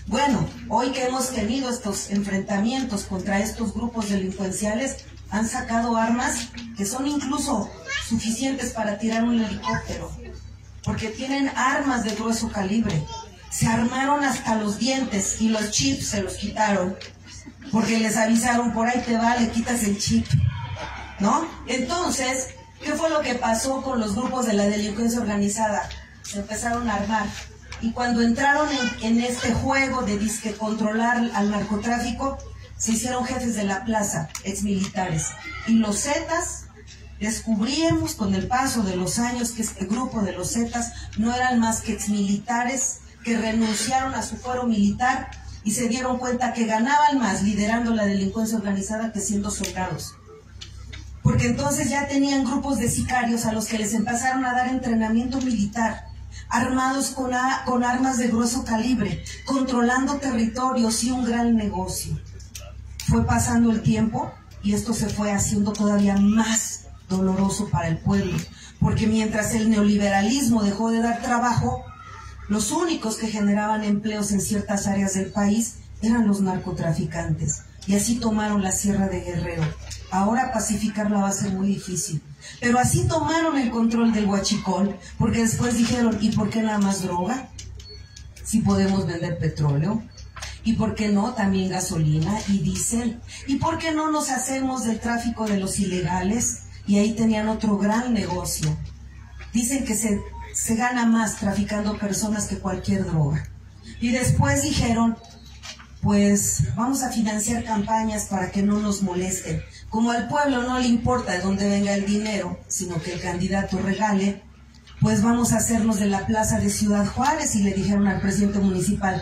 Speaker 2: Bueno, hoy que hemos tenido estos enfrentamientos contra estos grupos delincuenciales, han sacado armas que son incluso suficientes para tirar un helicóptero, porque tienen armas de grueso calibre. Se armaron hasta los dientes y los chips se los quitaron, porque les avisaron, por ahí te va, le quitas el chip, ¿no? Entonces, ¿qué fue lo que pasó con los grupos de la delincuencia organizada? Se empezaron a armar. Y cuando entraron en este juego de disque controlar al narcotráfico, se hicieron jefes de la plaza, exmilitares. Y los Zetas, descubrimos con el paso de los años que este grupo de los Zetas no eran más que exmilitares que renunciaron a su fuero militar y se dieron cuenta que ganaban más liderando la delincuencia organizada que siendo soldados. Porque entonces ya tenían grupos de sicarios a los que les empezaron a dar entrenamiento militar, armados con armas de grueso calibre, controlando territorios y un gran negocio. Fue pasando el tiempo y esto se fue haciendo todavía más doloroso para el pueblo, porque mientras el neoliberalismo dejó de dar trabajo, los únicos que generaban empleos en ciertas áreas del país eran los narcotraficantes, y así tomaron la Sierra de Guerrero. Ahora pacificarla va a ser muy difícil, pero así tomaron el control del huachicol, porque después dijeron, ¿y por qué nada más droga? Si podemos vender petróleo. ¿Y por qué no también gasolina y diésel? ¿Y por qué no nos hacemos del tráfico de los ilegales? Y ahí tenían otro gran negocio. Dicen que se gana más traficando personas que cualquier droga. Y después dijeron, pues vamos a financiar campañas para que no nos molesten. Como al pueblo no le importa de dónde venga el dinero, sino que el candidato regale, pues vamos a hacernos de la plaza de Ciudad Juárez. Y le dijeron al presidente municipal: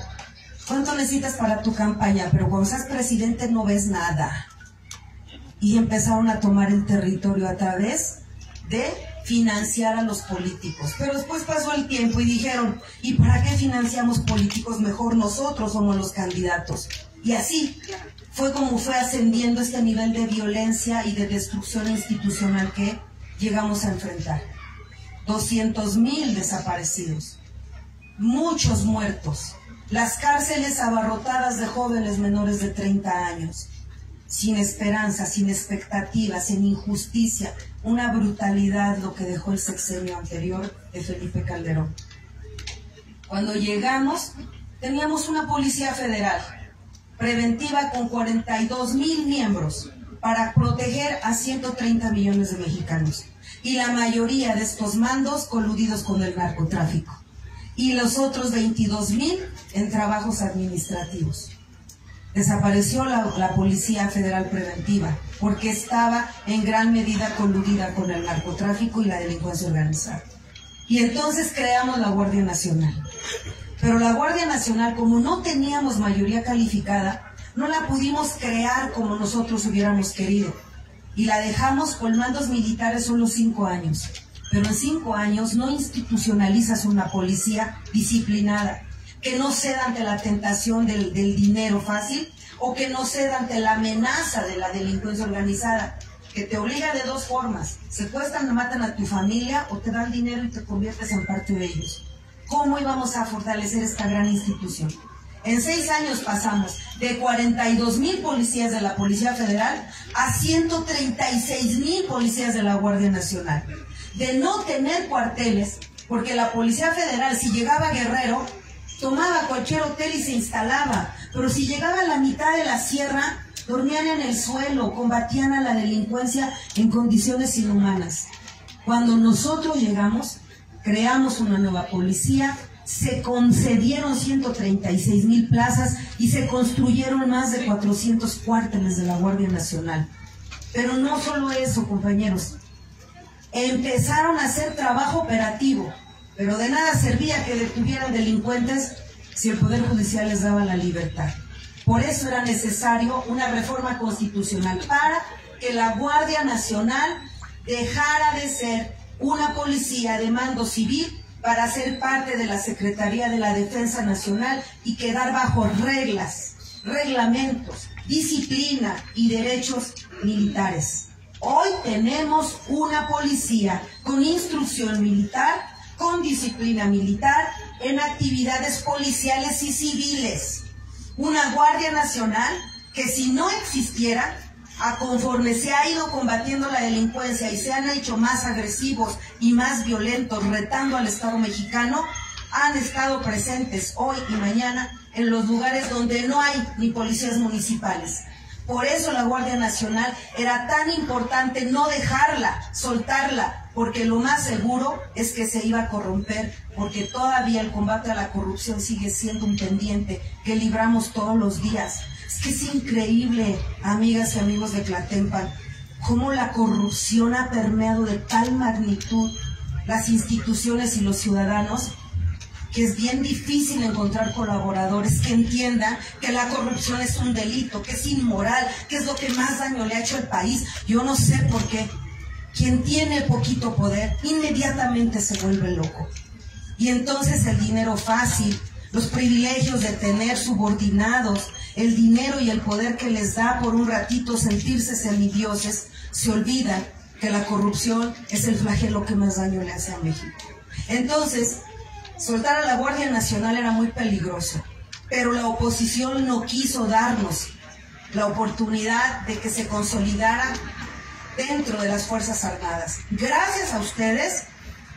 Speaker 2: ¿cuánto necesitas para tu campaña? Pero cuando seas presidente no ves nada. Y empezaron a tomar el territorio a través de financiar a los políticos. Pero después pasó el tiempo y dijeron: ¿y para qué financiamos políticos? Mejor nosotros somos los candidatos. Y así fue como fue ascendiendo este nivel de violencia y de destrucción institucional que llegamos a enfrentar. 200,000 desaparecidos, muchos muertos, las cárceles abarrotadas de jóvenes menores de 30 años, sin esperanza, sin expectativas, sin injusticia, una brutalidad lo que dejó el sexenio anterior de Felipe Calderón. Cuando llegamos, teníamos una policía federal preventiva con 42,000 miembros para proteger a 130 millones de mexicanos. Y la mayoría de estos mandos coludidos con el narcotráfico. Y los otros 22,000 en trabajos administrativos. Desapareció la Policía Federal Preventiva porque estaba en gran medida coludida con el narcotráfico y la delincuencia organizada. Y entonces creamos la Guardia Nacional. Pero la Guardia Nacional, como no teníamos mayoría calificada, no la pudimos crear como nosotros hubiéramos querido. Y la dejamos con mandos militares solo 5 años. Pero en 5 años no institucionalizas una policía disciplinada, que no ceda ante la tentación del dinero fácil, o que no ceda ante la amenaza de la delincuencia organizada, que te obliga de 2 formas: secuestran o matan a tu familia, o te dan dinero y te conviertes en parte de ellos. ¿Cómo íbamos a fortalecer esta gran institución? En 6 años pasamos de 42,000 policías de la Policía Federal a 136,000 policías de la Guardia Nacional. De no tener cuarteles, porque la Policía Federal, si llegaba a Guerrero, tomaba cualquier hotel y se instalaba. Pero si llegaba a la mitad de la sierra, dormían en el suelo, combatían a la delincuencia en condiciones inhumanas. Cuando nosotros llegamos, creamos una nueva policía, se concedieron 136,000 plazas y se construyeron más de 400 cuarteles de la Guardia Nacional. Pero no solo eso, compañeros. Empezaron a hacer trabajo operativo, pero de nada servía que detuvieran delincuentes si el Poder Judicial les daba la libertad. Por eso era necesario una reforma constitucional para que la Guardia Nacional dejara de ser una policía de mando civil para ser parte de la Secretaría de la Defensa Nacional y quedar bajo reglas, reglamentos, disciplina y derechos militares. Hoy tenemos una policía con instrucción militar, con disciplina militar, en actividades policiales y civiles. Una Guardia Nacional que, si no existiera, a conforme se ha ido combatiendo la delincuencia y se han hecho más agresivos y más violentos, retando al Estado mexicano, han estado presentes hoy y mañana en los lugares donde no hay ni policías municipales. Por eso la Guardia Nacional era tan importante no dejarla, soltarla, porque lo más seguro es que se iba a corromper, porque todavía el combate a la corrupción sigue siendo un pendiente que libramos todos los días. Es que es increíble, amigas y amigos de Tlatempan, cómo la corrupción ha permeado de tal magnitud las instituciones y los ciudadanos, que es bien difícil encontrar colaboradores que entiendan que la corrupción es un delito, que es inmoral, que es lo que más daño le ha hecho al país. Yo no sé por qué. Quien tiene poquito poder inmediatamente se vuelve loco. Y entonces el dinero fácil, los privilegios de tener subordinados, el dinero y el poder que les da por un ratito sentirse semidioses, se olvidan que la corrupción es el flagelo que más daño le hace a México. Entonces, soltar a la Guardia Nacional era muy peligroso, pero la oposición no quiso darnos la oportunidad de que se consolidara dentro de las Fuerzas Armadas. Gracias a ustedes,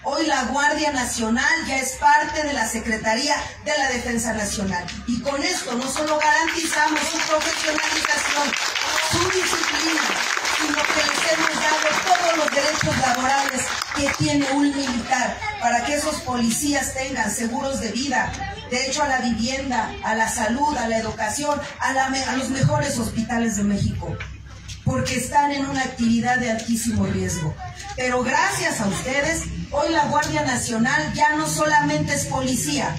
Speaker 2: hoy la Guardia Nacional ya es parte de la Secretaría de la Defensa Nacional. Y con esto no solo garantizamos su profesionalización, su disciplina, sino que les hemos dado todos los derechos laborales que tiene un militar, para que esos policías tengan seguros de vida, derecho a la vivienda, a la salud, a la educación, a los mejores hospitales de México, porque están en una actividad de altísimo riesgo. Pero gracias a ustedes, hoy la Guardia Nacional ya no solamente es policía,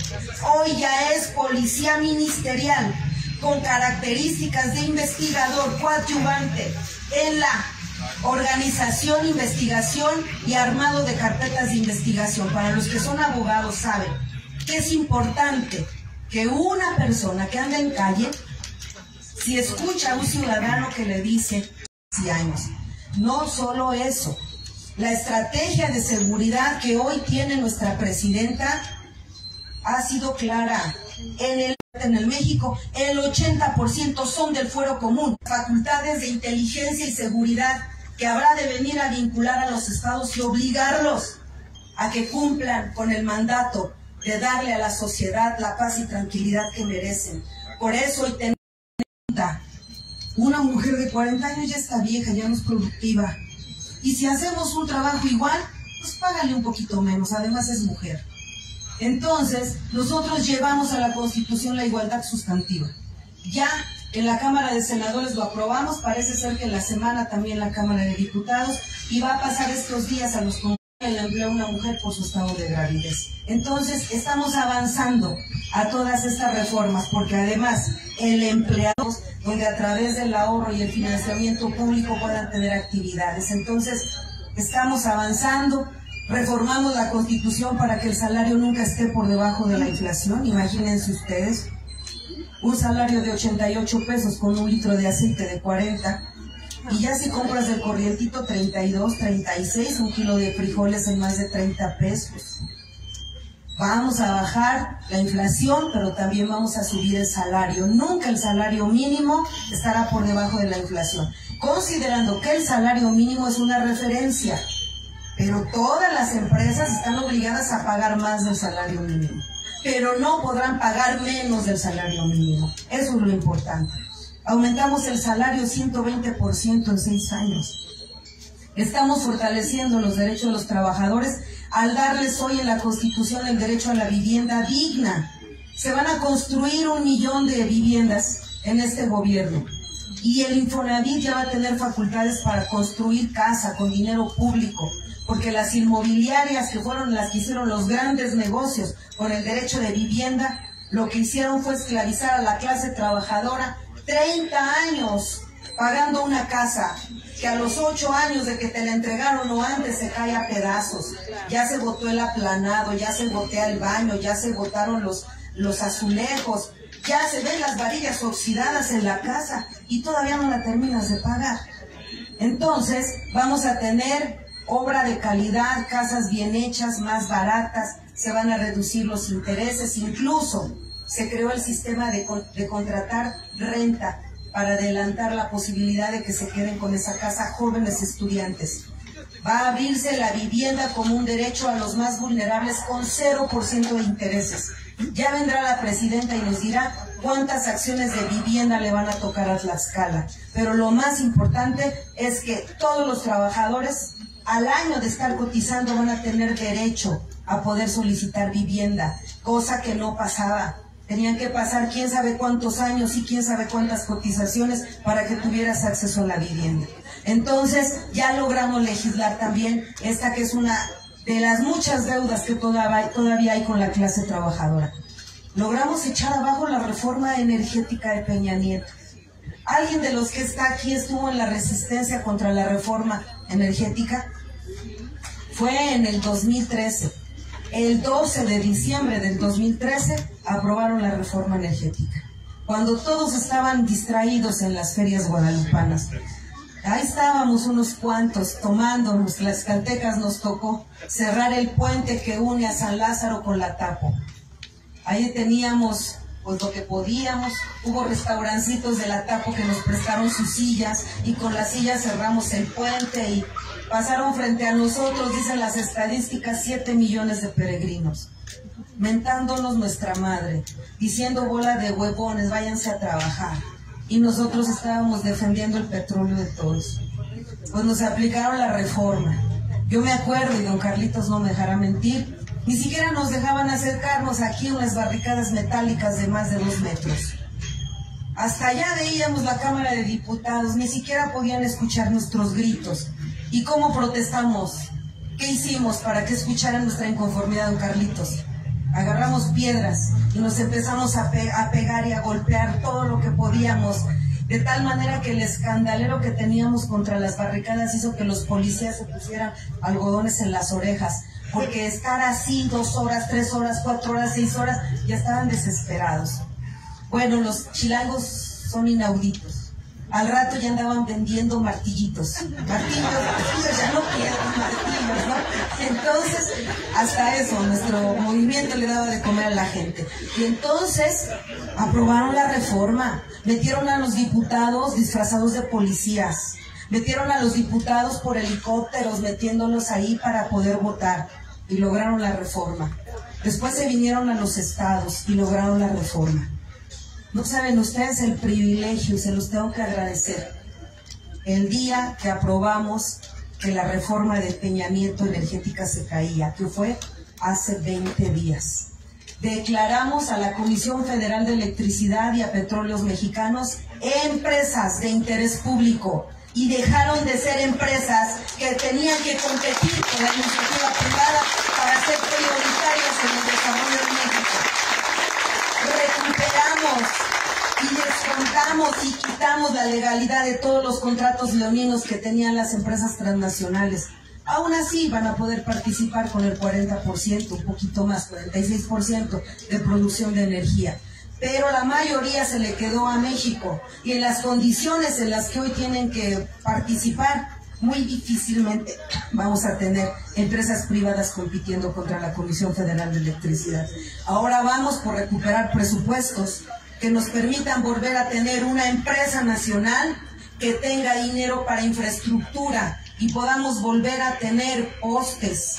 Speaker 2: hoy ya es policía ministerial, con características de investigador coadyuvante en la organización, investigación y armado de carpetas de investigación. Para los que son abogados saben que es importante que una persona que anda en calle, si escucha a un ciudadano que le dice 10 años, no solo eso, la estrategia de seguridad que hoy tiene nuestra presidenta ha sido clara. En el México, el 80% son del fuero común. Facultades de inteligencia y seguridad que habrá de venir a vincular a los estados y obligarlos a que cumplan con el mandato de darle a la sociedad la paz y tranquilidad que merecen. Por eso hoy tenemos una mujer de 40 años, ya está vieja, ya no es productiva. Y si hacemos un trabajo igual, pues págale un poquito menos, además es mujer. Entonces, nosotros llevamos a la Constitución la igualdad sustantiva. Ya en la Cámara de Senadores lo aprobamos, parece ser que en la semana también la Cámara de Diputados, y va a pasar estos días a los congresos el empleo de una mujer por su estado de gravidez. Entonces, estamos avanzando a todas estas reformas, porque además el empleado, donde a través del ahorro y el financiamiento público puedan tener actividades. Entonces, estamos avanzando. Reformamos la Constitución para que el salario nunca esté por debajo de la inflación. Imagínense ustedes, un salario de 88 pesos con un litro de aceite de 40, y ya si compras el corrientito 32, 36, un kilo de frijoles en más de 30 pesos. Vamos a bajar la inflación, pero también vamos a subir el salario. Nunca el salario mínimo estará por debajo de la inflación, considerando que el salario mínimo es una referencia. Pero todas las empresas están obligadas a pagar más del salario mínimo, pero no podrán pagar menos del salario mínimo. Eso es lo importante. Aumentamos el salario 120% en 6 años. Estamos fortaleciendo los derechos de los trabajadores al darles hoy en la Constitución el derecho a la vivienda digna. Se van a construir 1 millón de viviendas en este gobierno. Y el Infonavit ya va a tener facultades para construir casa con dinero público, porque las inmobiliarias, que fueron las que hicieron los grandes negocios con el derecho de vivienda, lo que hicieron fue esclavizar a la clase trabajadora 30 años pagando una casa que a los 8 años de que te la entregaron o antes se cae a pedazos. Ya se botó el aplanado, ya se botea el baño, ya se botaron los azulejos, ya se ven las varillas oxidadas en la casa y todavía no la terminas de pagar. Entonces vamos a tener obra de calidad, casas bien hechas, más baratas, se van a reducir los intereses, incluso se creó el sistema de contratar renta para adelantar la posibilidad de que se queden con esa casa jóvenes estudiantes. Va a abrirse la vivienda como un derecho a los más vulnerables con 0% de intereses. Ya vendrá la presidenta y nos dirá cuántas acciones de vivienda le van a tocar a Tlaxcala. Pero lo más importante es que todos los trabajadores al año de estar cotizando van a tener derecho a poder solicitar vivienda, cosa que no pasaba. Tenían que pasar quién sabe cuántos años y quién sabe cuántas cotizaciones para que tuvieras acceso a la vivienda. Entonces ya logramos legislar también esta que es una de las muchas deudas que todavía hay con la clase trabajadora. Logramos echar abajo la reforma energética de Peña Nieto. ¿Alguien de los que está aquí estuvo en la resistencia contra la reforma energética? Fue en el 2013. El 12 de diciembre del 2013 aprobaron la reforma energética, cuando todos estaban distraídos en las ferias guadalupanas. Ahí estábamos unos cuantos tomándonos, las tlaxcaltecas nos tocó cerrar el puente que une a San Lázaro con la Tapo. Ahí teníamos pues lo que podíamos, hubo restaurancitos de la Tapo que nos prestaron sus sillas y con las sillas cerramos el puente y pasaron frente a nosotros, dicen las estadísticas, 7 millones de peregrinos, mentándonos nuestra madre, diciendo bola de huevones, váyanse a trabajar. Y nosotros estábamos defendiendo el petróleo de todos. pues nos aplicaron la reforma. Yo me acuerdo, y don Carlitos no me dejará mentir, ni siquiera nos dejaban acercarnos aquí unas barricadas metálicas de más de 2 metros. Hasta allá veíamos la Cámara de Diputados, ni siquiera podían escuchar nuestros gritos. ¿Y cómo protestamos? ¿Qué hicimos para que escucharan nuestra inconformidad, don Carlitos? Agarramos piedras y nos empezamos a pegar y a golpear todo lo que podíamos, de tal manera que el escandalero que teníamos contra las barricadas hizo que los policías se pusieran algodones en las orejas, porque estar así 2 horas, 3 horas, 4 horas, 6 horas, ya estaban desesperados. Bueno, los chilangos son inauditos. Al rato ya andaban vendiendo martillitos. Martillos, ya no quieren martillos, ¿no? Entonces, hasta eso, nuestro movimiento le daba de comer a la gente. Y entonces, aprobaron la reforma. Metieron a los diputados disfrazados de policías. Metieron a los diputados por helicópteros, metiéndolos ahí para poder votar. Y lograron la reforma. Después se vinieron a los estados y lograron la reforma. No saben ustedes el privilegio, se los tengo que agradecer. El día que aprobamos que la reforma de Peña Nieto energética se caía, que fue hace 20 días. Declaramos a la Comisión Federal de Electricidad y a Petróleos Mexicanos empresas de interés público y dejaron de ser empresas que tenían que competir con la iniciativa privada para ser prioritarias en el desarrollo de México. Recuperamos y descontamos y quitamos la legalidad de todos los contratos leoninos que tenían las empresas transnacionales. Aún así van a poder participar con el 40%, un poquito más, 46% de producción de energía. Pero la mayoría se le quedó a México y en las condiciones en las que hoy tienen que participar, muy difícilmente vamos a tener empresas privadas compitiendo contra la Comisión Federal de Electricidad. Ahora vamos por recuperar presupuestos que nos permitan volver a tener una empresa nacional que tenga dinero para infraestructura y podamos volver a tener postes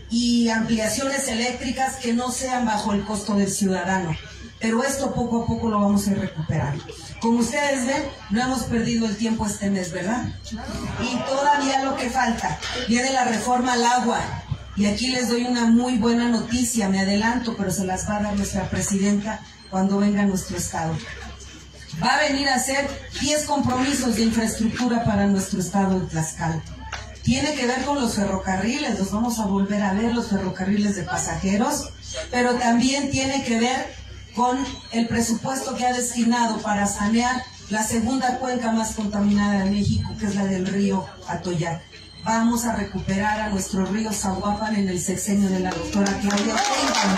Speaker 2: y ampliaciones eléctricas que no sean bajo el costo del ciudadano. Pero esto poco a poco lo vamos a ir recuperando. Como ustedes ven, no hemos perdido el tiempo este mes, ¿verdad? Y todavía lo que falta, viene la reforma al agua. Y aquí les doy una muy buena noticia, me adelanto, pero se las va a dar nuestra presidenta cuando venga a nuestro estado. Va a venir a hacer 10 compromisos de infraestructura para nuestro estado de Tlaxcala. Tiene que ver con los ferrocarriles, los vamos a volver a ver, los ferrocarriles de pasajeros, pero también tiene que ver con el presupuesto que ha destinado para sanear la segunda cuenca más contaminada de México, que es la del río Atoyac. Vamos a recuperar a nuestro río Zahuapan en el sexenio de la doctora Claudia Sheinbaum.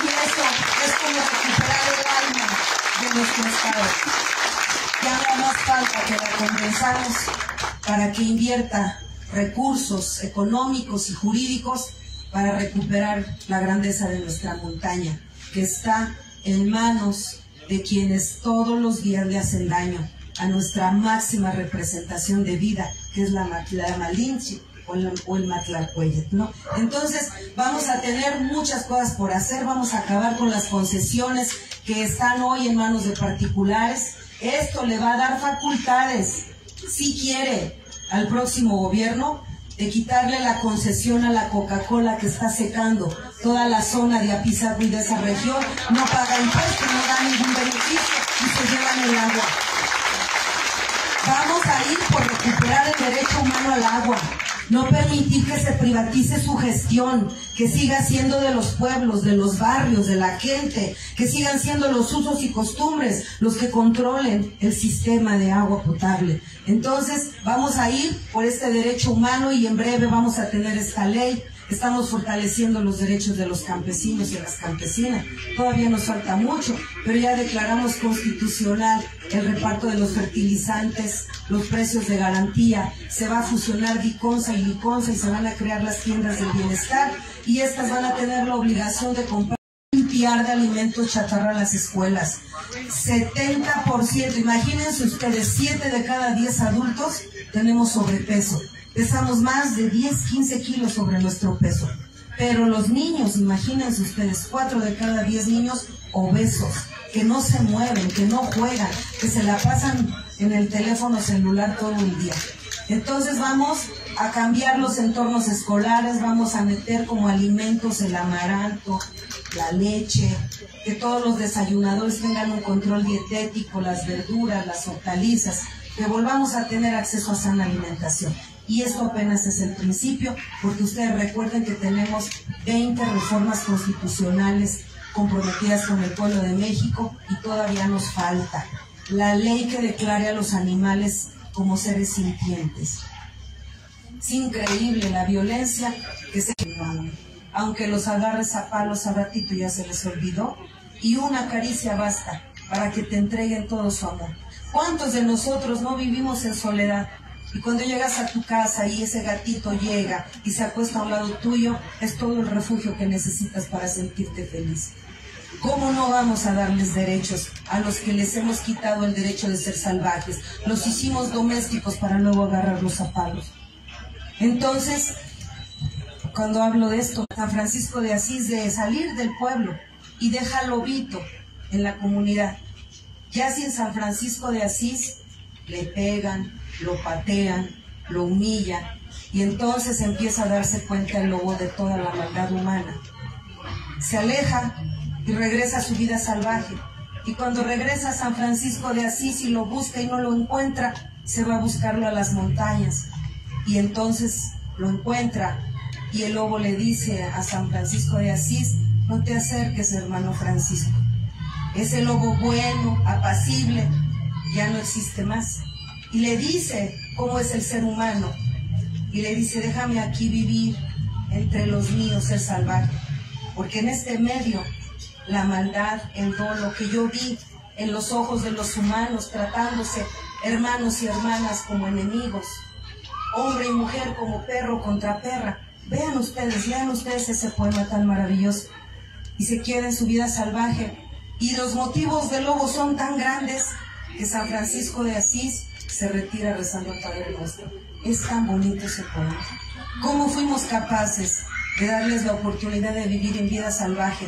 Speaker 2: Y eso es como recuperar el alma de nuestro estado. Ya no más falta que la convenzamos para que invierta recursos económicos y jurídicos para recuperar la grandeza de nuestra montaña, que está en manos de quienes todos los días le hacen daño a nuestra máxima representación de vida, que es la Malinche o el Matlalcueyet, ¿no? Entonces, vamos a tener muchas cosas por hacer, vamos a acabar con las concesiones que están hoy en manos de particulares. Esto le va a dar facultades, si quiere, al próximo gobierno, de quitarle la concesión a la Coca-Cola que está secando toda la zona de Apizaco y de esa región, no paga impuestos, no da ningún beneficio y se llevan el agua. Vamos a ir por recuperar el derecho humano al agua, no permitir que se privatice su gestión, que siga siendo de los pueblos, de los barrios, de la gente, que sigan siendo los usos y costumbres los que controlen el sistema de agua potable. Entonces vamos a ir por este derecho humano y en breve vamos a tener esta ley. Estamos fortaleciendo los derechos de los campesinos y de las campesinas. Todavía nos falta mucho, pero ya declaramos constitucional el reparto de los fertilizantes, los precios de garantía. Se va a fusionar Diconsa y Liconsa y se van a crear las tiendas del bienestar y estas van a tener la obligación de comprar limpiar de alimentos chatarra a las escuelas. 70%, imagínense ustedes, 7 de cada 10 adultos tenemos sobrepeso. Pesamos más de 10, 15 kilos sobre nuestro peso. Pero los niños, imagínense ustedes, 4 de cada 10 niños obesos, que no se mueven, que no juegan, que se la pasan en el teléfono celular todo el día. Entonces vamos a cambiar los entornos escolares, vamos a meter como alimentos el amaranto, la leche, que todos los desayunadores tengan un control dietético, las verduras, las hortalizas, que volvamos a tener acceso a sana alimentación. Y esto apenas es el principio, porque ustedes recuerden que tenemos 20 reformas constitucionales comprometidas con el pueblo de México y todavía nos falta la ley que declare a los animales como seres sintientes. Es increíble la violencia que se lleva, aunque los agarres a palos a ratito ya se les olvidó, y una caricia basta para que te entreguen todo su amor. ¿Cuántos de nosotros no vivimos en soledad? Y cuando llegas a tu casa y ese gatito llega y se acuesta a un lado tuyo, es todo el refugio que necesitas para sentirte feliz. ¿Cómo no vamos a darles derechos a los que les hemos quitado el derecho de ser salvajes? Los hicimos domésticos para luego agarrarlos a palos. Entonces, cuando hablo de esto, San Francisco de Asís, de salir del pueblo y deja lobito en la comunidad. Ya si en San Francisco de Asís le pegan, lo patean, lo humillan, y entonces empieza a darse cuenta el lobo de toda la maldad humana. Se aleja y regresa a su vida salvaje. Y cuando regresa a San Francisco de Asís y lo busca y no lo encuentra, se va a buscarlo a las montañas. Y entonces lo encuentra y el lobo le dice a San Francisco de Asís: no te acerques, hermano Francisco. Ese lobo bueno, apacible, ya no existe más. Y le dice cómo es el ser humano. Y le dice: déjame aquí vivir entre los míos, ser salvaje. Porque en este medio, la maldad, el dolo que yo vi en los ojos de los humanos, tratándose hermanos y hermanas como enemigos, hombre y mujer como perro contra perra. Vean ustedes ese poema tan maravilloso. Y se queda en su vida salvaje. Y los motivos del lobo son tan grandes que San Francisco de Asís se retira rezando al Padre Nuestro. Es tan bonito ese poema. ¿Cómo fuimos capaces de darles la oportunidad de vivir en vida salvaje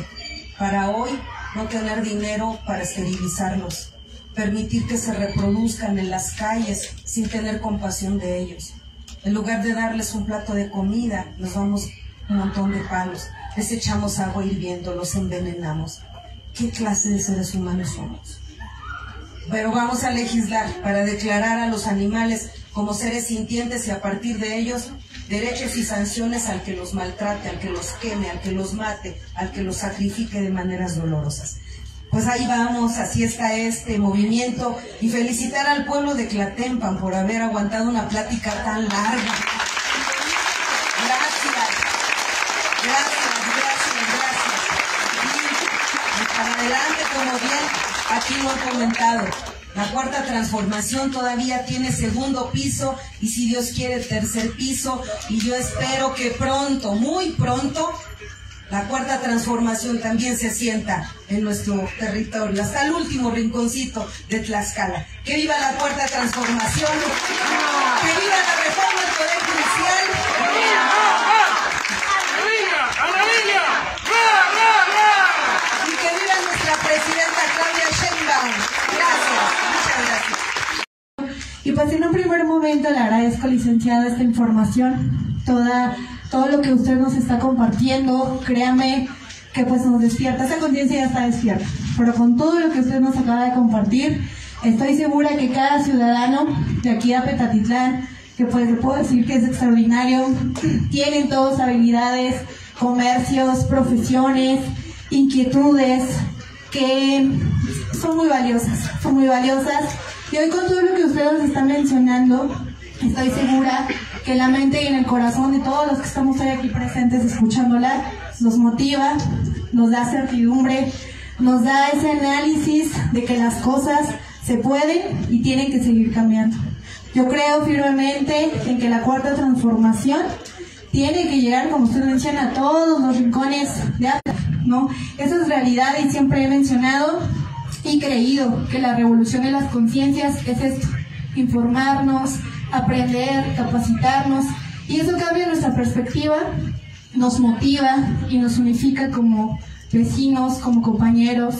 Speaker 2: para hoy no tener dinero para esterilizarlos? Permitir que se reproduzcan en las calles sin tener compasión de ellos. En lugar de darles un plato de comida, nos damos un montón de palos, les echamos agua hirviendo, los envenenamos. ¿Qué clase de seres humanos somos? Pero vamos a legislar para declarar a los animales como seres sintientes y a partir de ellos derechos y sanciones al que los maltrate, al que los queme, al que los mate, al que los sacrifique de maneras dolorosas. Pues ahí vamos, así está este movimiento, y felicitar al pueblo de Tlatempan por haber aguantado una plática tan larga. Gracias. Y para adelante, como bien aquí lo han comentado, la Cuarta Transformación todavía tiene segundo piso y si Dios quiere tercer piso, y yo espero que pronto, muy pronto, la Cuarta Transformación también se sienta en nuestro territorio, hasta el último rinconcito de Tlaxcala. ¡Que viva la Cuarta Transformación! ¡Que viva la reforma del Poder Judicial! ¡Y que viva nuestra presidenta Claudia Sheinbaum! Gracias, muchas gracias.
Speaker 3: Y pues en un primer momento le agradezco, licenciada, esta información, todo lo que usted nos está compartiendo. Créame que pues nos despierta, esa conciencia ya está despierta, pero con todo lo que usted nos acaba de compartir, estoy segura que cada ciudadano de aquí a Petatitlán, que pues le puedo decir que es extraordinario, tienen todas habilidades, comercios, profesiones, inquietudes que son muy valiosas, y hoy con todo lo que ustedes nos están mencionando, estoy segura que en la mente y en el corazón de todos los que estamos hoy aquí presentes escuchándola, nos motiva, nos da certidumbre, nos da ese análisis de que las cosas se pueden y tienen que seguir cambiando. Yo creo firmemente en que la Cuarta Transformación tiene que llegar, como usted menciona, a todos los rincones de Atlas, ¿no? Eso es realidad y siempre he mencionado y creído que la revolución de las conciencias es esto: informarnos, aprender, capacitarnos, y eso cambia nuestra perspectiva, nos motiva y nos unifica como vecinos, como compañeros,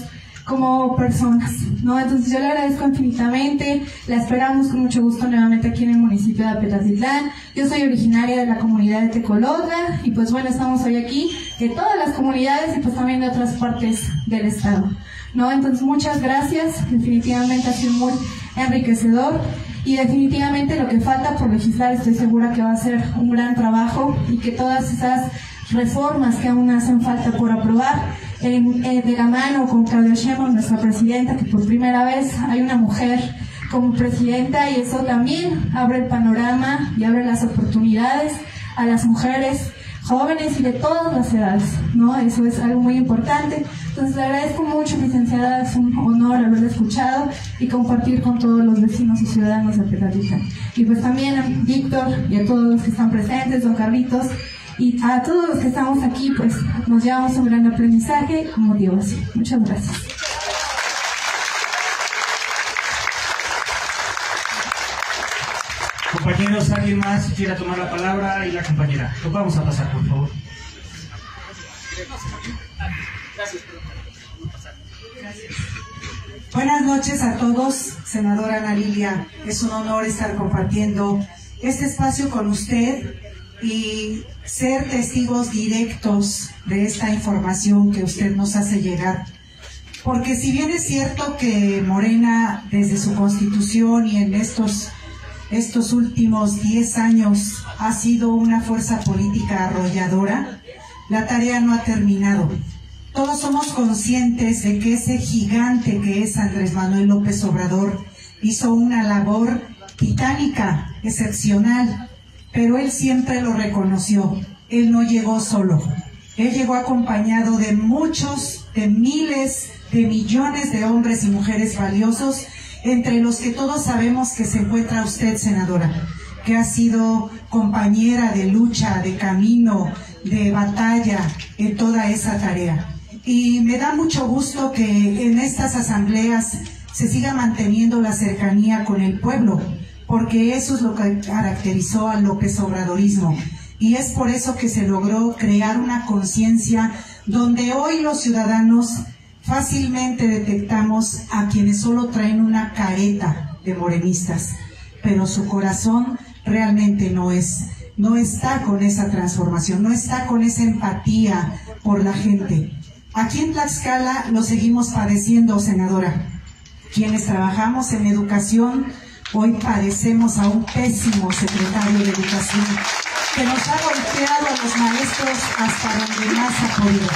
Speaker 3: como personas, ¿no? Entonces yo le agradezco infinitamente, la esperamos con mucho gusto nuevamente aquí en el municipio de Apetatitlán. Yo soy originaria de la comunidad de Tecolotla y pues bueno, estamos hoy aquí de todas las comunidades y pues también de otras partes del estado, ¿no? Entonces muchas gracias, definitivamente ha sido muy enriquecedor y definitivamente lo que falta por legislar estoy segura que va a ser un gran trabajo y que todas esas reformas que aún hacen falta por aprobar de la mano con Claudia Sheinbaum, nuestra presidenta, que por primera vez hay una mujer como presidenta y eso también abre el panorama y abre las oportunidades a las mujeres jóvenes y de todas las edades, ¿no? Eso es algo muy importante. Entonces le agradezco mucho, licenciada, es un honor haberla escuchado y compartir con todos los vecinos y ciudadanos de Apetatitlán. Y pues también a Víctor y a todos los que están presentes, don Carlitos, y a todos los que estamos aquí, pues nos llevamos un gran aprendizaje y motivación. Muchas gracias.
Speaker 1: Compañeros, ¿alguien más quiera tomar la palabra? Y la compañera. Lo vamos a pasar, por favor.
Speaker 4: Buenas noches a todos, senadora Ana Lilia. Es un honor estar compartiendo este espacio con usted y ser testigos directos de esta información que usted nos hace llegar. Porque si bien es cierto que Morena, desde su constitución y en estos últimos 10 años ha sido una fuerza política arrolladora, la tarea no ha terminado. Todos somos conscientes de que ese gigante que es Andrés Manuel López Obrador hizo una labor titánica, excepcional, pero él siempre lo reconoció. Él no llegó solo, él llegó acompañado de muchos, de miles, de millones de hombres y mujeres valiosos, entre los que todos sabemos que se encuentra usted, senadora, que ha sido compañera de lucha, de camino, de batalla en toda esa tarea. Y me da mucho gusto que en estas asambleas se siga manteniendo la cercanía con el pueblo, porque eso es lo que caracterizó al López Obradorismo. Y es por eso que se logró crear una conciencia donde hoy los ciudadanos fácilmente detectamos a quienes solo traen una careta de morenistas, pero su corazón realmente no está con esa transformación, no está con esa empatía por la gente. Aquí en Tlaxcala lo seguimos padeciendo, senadora. Quienes trabajamos en educación, hoy padecemos a un pésimo secretario de Educación que nos ha golpeado a los maestros hasta donde más ha podido.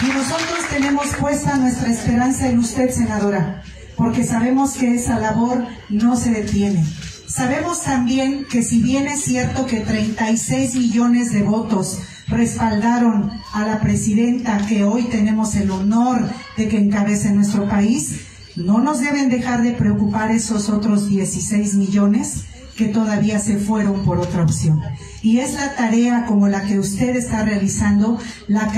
Speaker 4: Y nosotros tenemos puesta nuestra esperanza en usted, senadora, porque sabemos que esa labor no se detiene. Sabemos también que si bien es cierto que 36 millones de votos respaldaron a la presidenta que hoy tenemos el honor de que encabece nuestro país, no nos deben dejar de preocupar esos otros 16 millones que todavía se fueron por otra opción. Y es la tarea como la que usted está realizando la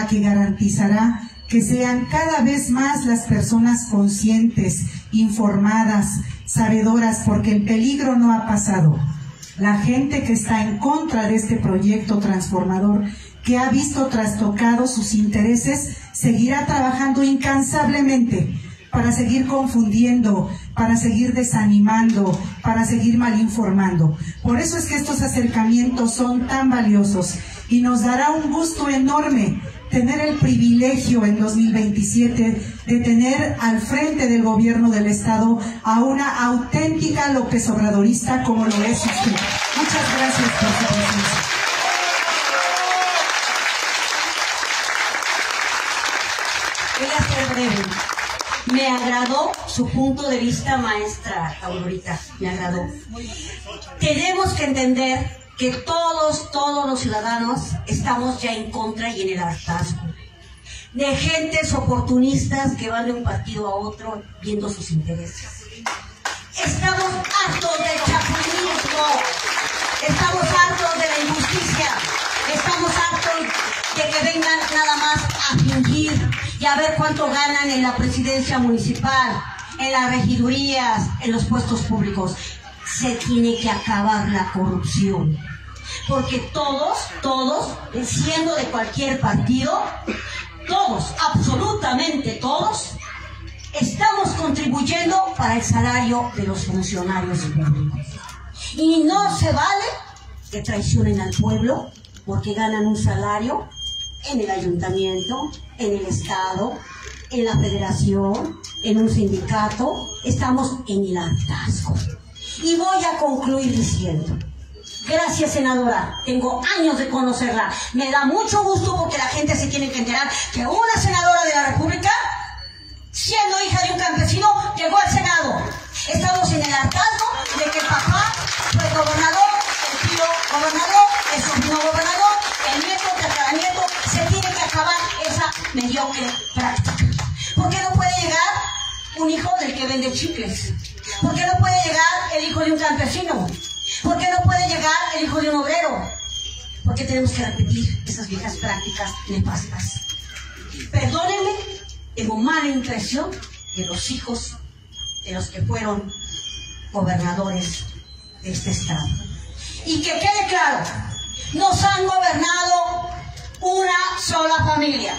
Speaker 4: que garantizará que sean cada vez más las personas conscientes, informadas, sabedoras, porque el peligro no ha pasado. La gente que está en contra de este proyecto transformador, que ha visto trastocados sus intereses, seguirá trabajando incansablemente para seguir confundiendo, para seguir desanimando, para seguir malinformando. Por eso es que estos acercamientos son tan valiosos y nos dará un gusto enorme tener el privilegio en 2027 de tener al frente del gobierno del Estado a una auténtica López Obradorista como lo es usted. Muchas gracias por su presencia.
Speaker 5: Voy a ser breve. Me agradó su punto de vista, maestra Aurorita, me agradó. Tenemos que entender que todos los ciudadanos estamos ya en contra y en el hartazgo de gentes oportunistas que van de un partido a otro viendo sus intereses. Estamos hartos del chapulinismo, estamos hartos de la injusticia, estamos hartos de que vengan nada más a fingir y a ver cuánto ganan en la presidencia municipal, en las regidurías, en los puestos públicos. Se tiene que acabar la corrupción, porque todos, siendo de cualquier partido, todos, absolutamente todos, para el salario de los funcionarios públicos. Y no se vale que traicionen al pueblo porque ganan un salario en el ayuntamiento, en el estado, en la federación, en un sindicato. Estamos en el hartazgo. Y voy a concluir diciendo, gracias, senadora, tengo años de conocerla. Me da mucho gusto porque la gente se tiene que enterar que una senadora de la República, siendo hija de un campesino, llegó al Senado. Estamos en el hartazgo de que el papá fue gobernador, el tío gobernador, el sobrino gobernador, el nieto, tataranieto. Se tiene que acabar esa mediocre práctica. ¿Por qué no puede llegar un hijo del que vende chicles? ¿Por qué no puede llegar el hijo de un campesino? ¿Por qué no puede llegar el hijo de un obrero? ¿Por qué tenemos que repetir esas viejas prácticas nefastas? Perdónenme, tengo mala impresión de los hijos de los que fueron gobernadores de este estado. Y que quede claro, nos han gobernado una sola familia.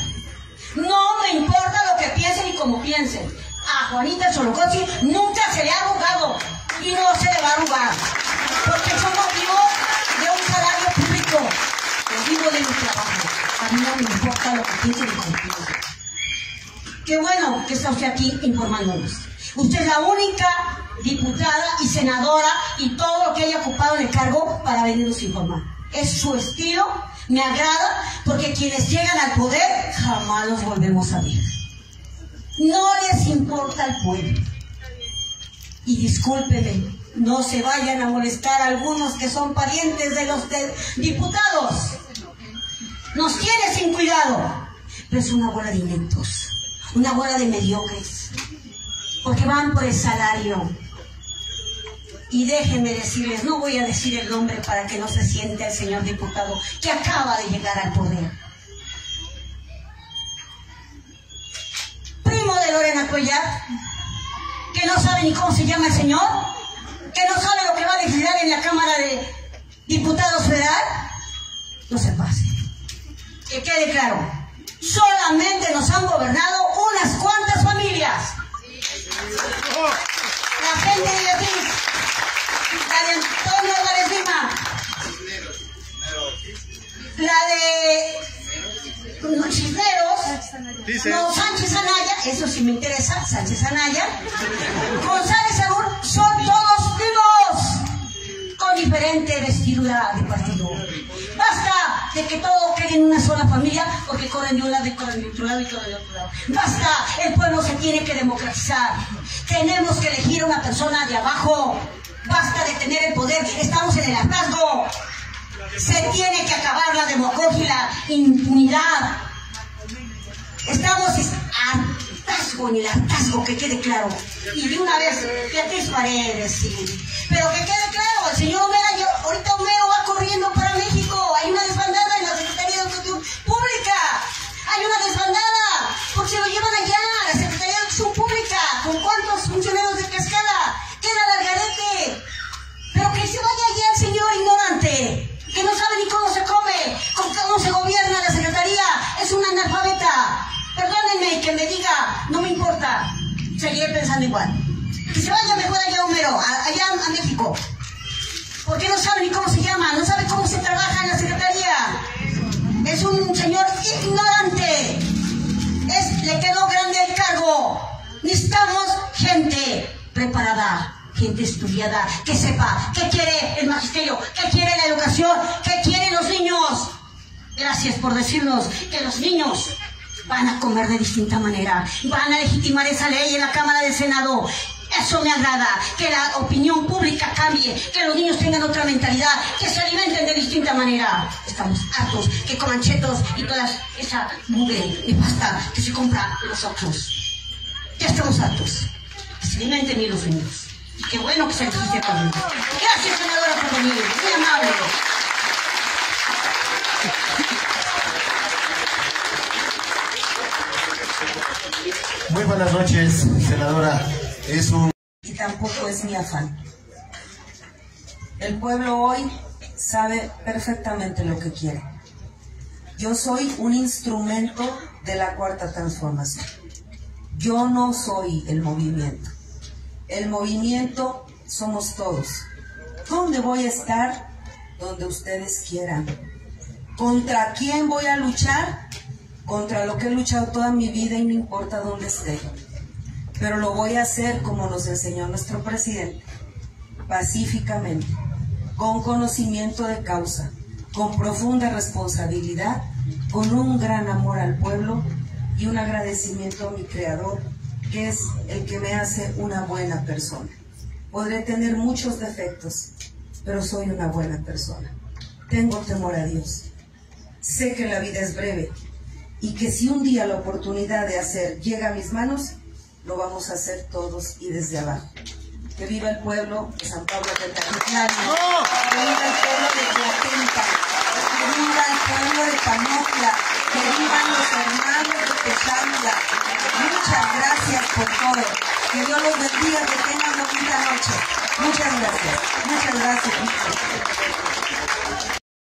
Speaker 5: No me importa lo que piensen y cómo piensen. A Juanita Xolocotzin nunca se le ha arrugado y no se le va a arrugar. Porque somos vivos de un salario público. Yo vivo de mi trabajo. A mí no me importa lo que piensen y cómo piensen. Qué bueno que está usted aquí informándonos. Usted es la única diputada y senadora y todo lo que haya ocupado en el cargo para venirnos a informar. Es su estilo, me agrada, porque quienes llegan al poder jamás los volvemos a ver. No les importa el pueblo. Y discúlpeme, no se vayan a molestar algunos que son parientes de los diputados. Nos tiene sin cuidado. Pero es una bola de ineptos, una bola de mediocres, porque van por el salario. Y déjenme decirles, no voy a decir el nombre para que no se siente el señor diputado que acaba de llegar al poder. Primo de Lorena Cuellar, que no sabe ni cómo se llama el señor, que no sabe lo que va a legislar en la Cámara de Diputados Federal. No se pase. Que quede claro, solamente nos han gobernado unas cuantas familias. La gente de Beatriz, la de Antonio Álvarez Lima, la de Cisneros, no, Sánchez Anaya, eso sí me interesa, Sánchez Anaya, González Saúl, son todos vivos, con diferente vestidura de partido. Basta de que todo quede en una sola familia, porque corren de un lado y corren de otro lado y corren de otro lado. Basta, el pueblo se tiene que democratizar. Tenemos que elegir a una persona de abajo. Basta de tener el poder, estamos en el hartazgo. Se tiene que acabar la demagogia y la impunidad. Estamos hartazgo, en el hartazgo, que quede claro. Y de una vez, Beatriz Paredes, sí. Pero que quede claro, el señor Homero, ahorita Homero va corriendo para México. Hay una desbandada en la Secretaría de Educación Pública. Hay una desbandada, porque se lo llevan allá, a la Secretaría de Educación Pública. ¿Con cuántos funcionarios de cascada? Queda el algarete. Pero que se vaya allá el señor ignorante, que no sabe ni cómo se come, cómo se gobierna la Secretaría. Es un analfabeta. Perdónenme que me diga, no me importa. Seguiré pensando igual. Que se vaya mejor allá Homero, allá a México. Porque no sabe ni cómo se llama, no sabe cómo se trabaja en la Secretaría. Es un señor ignorante. Le quedó grande el cargo. Necesitamos gente preparada, gente estudiada, que sepa qué quiere el magisterio, qué quiere la educación, qué quieren los niños. Gracias por decirnos que los niños van a comer de distinta manera, van a legitimar esa ley en la Cámara del Senado. Eso me agrada, que la opinión pública cambie, que los niños tengan otra mentalidad, que se alimenten de distinta manera. Estamos hartos que coman chetos y toda esa mugre de pasta que se compra en los otros. Ya estamos hartos. Que se alimenten bien los niños. Qué bueno que se existe conmigo. Gracias, senadora, por venir. Muy amable.
Speaker 6: Muy buenas noches, senadora.
Speaker 2: Y tampoco es mi afán. El pueblo hoy sabe perfectamente lo que quiere. Yo soy un instrumento de la Cuarta Transformación. Yo no soy el movimiento. El movimiento somos todos. ¿Dónde voy a estar? Donde ustedes quieran. ¿Contra quién voy a luchar? Contra lo que he luchado toda mi vida y no importa dónde esté. Pero lo voy a hacer como nos enseñó nuestro presidente, pacíficamente, con conocimiento de causa, con profunda responsabilidad, con un gran amor al pueblo y un agradecimiento a mi Creador, que es el que me hace una buena persona. Podré tener muchos defectos, pero soy una buena persona. Tengo temor a Dios. Sé que la vida es breve y que si un día la oportunidad de hacer llega a mis manos, lo vamos a hacer todos y desde abajo. Que viva el pueblo de San Pablo de Tatitlán, que viva el pueblo de Tlaquepa, que viva el pueblo de Panopla, que vivan los hermanos de Texantla. Muchas gracias por todo. Que Dios los bendiga, que tengan bonita noche. Muchas gracias. Muchas gracias.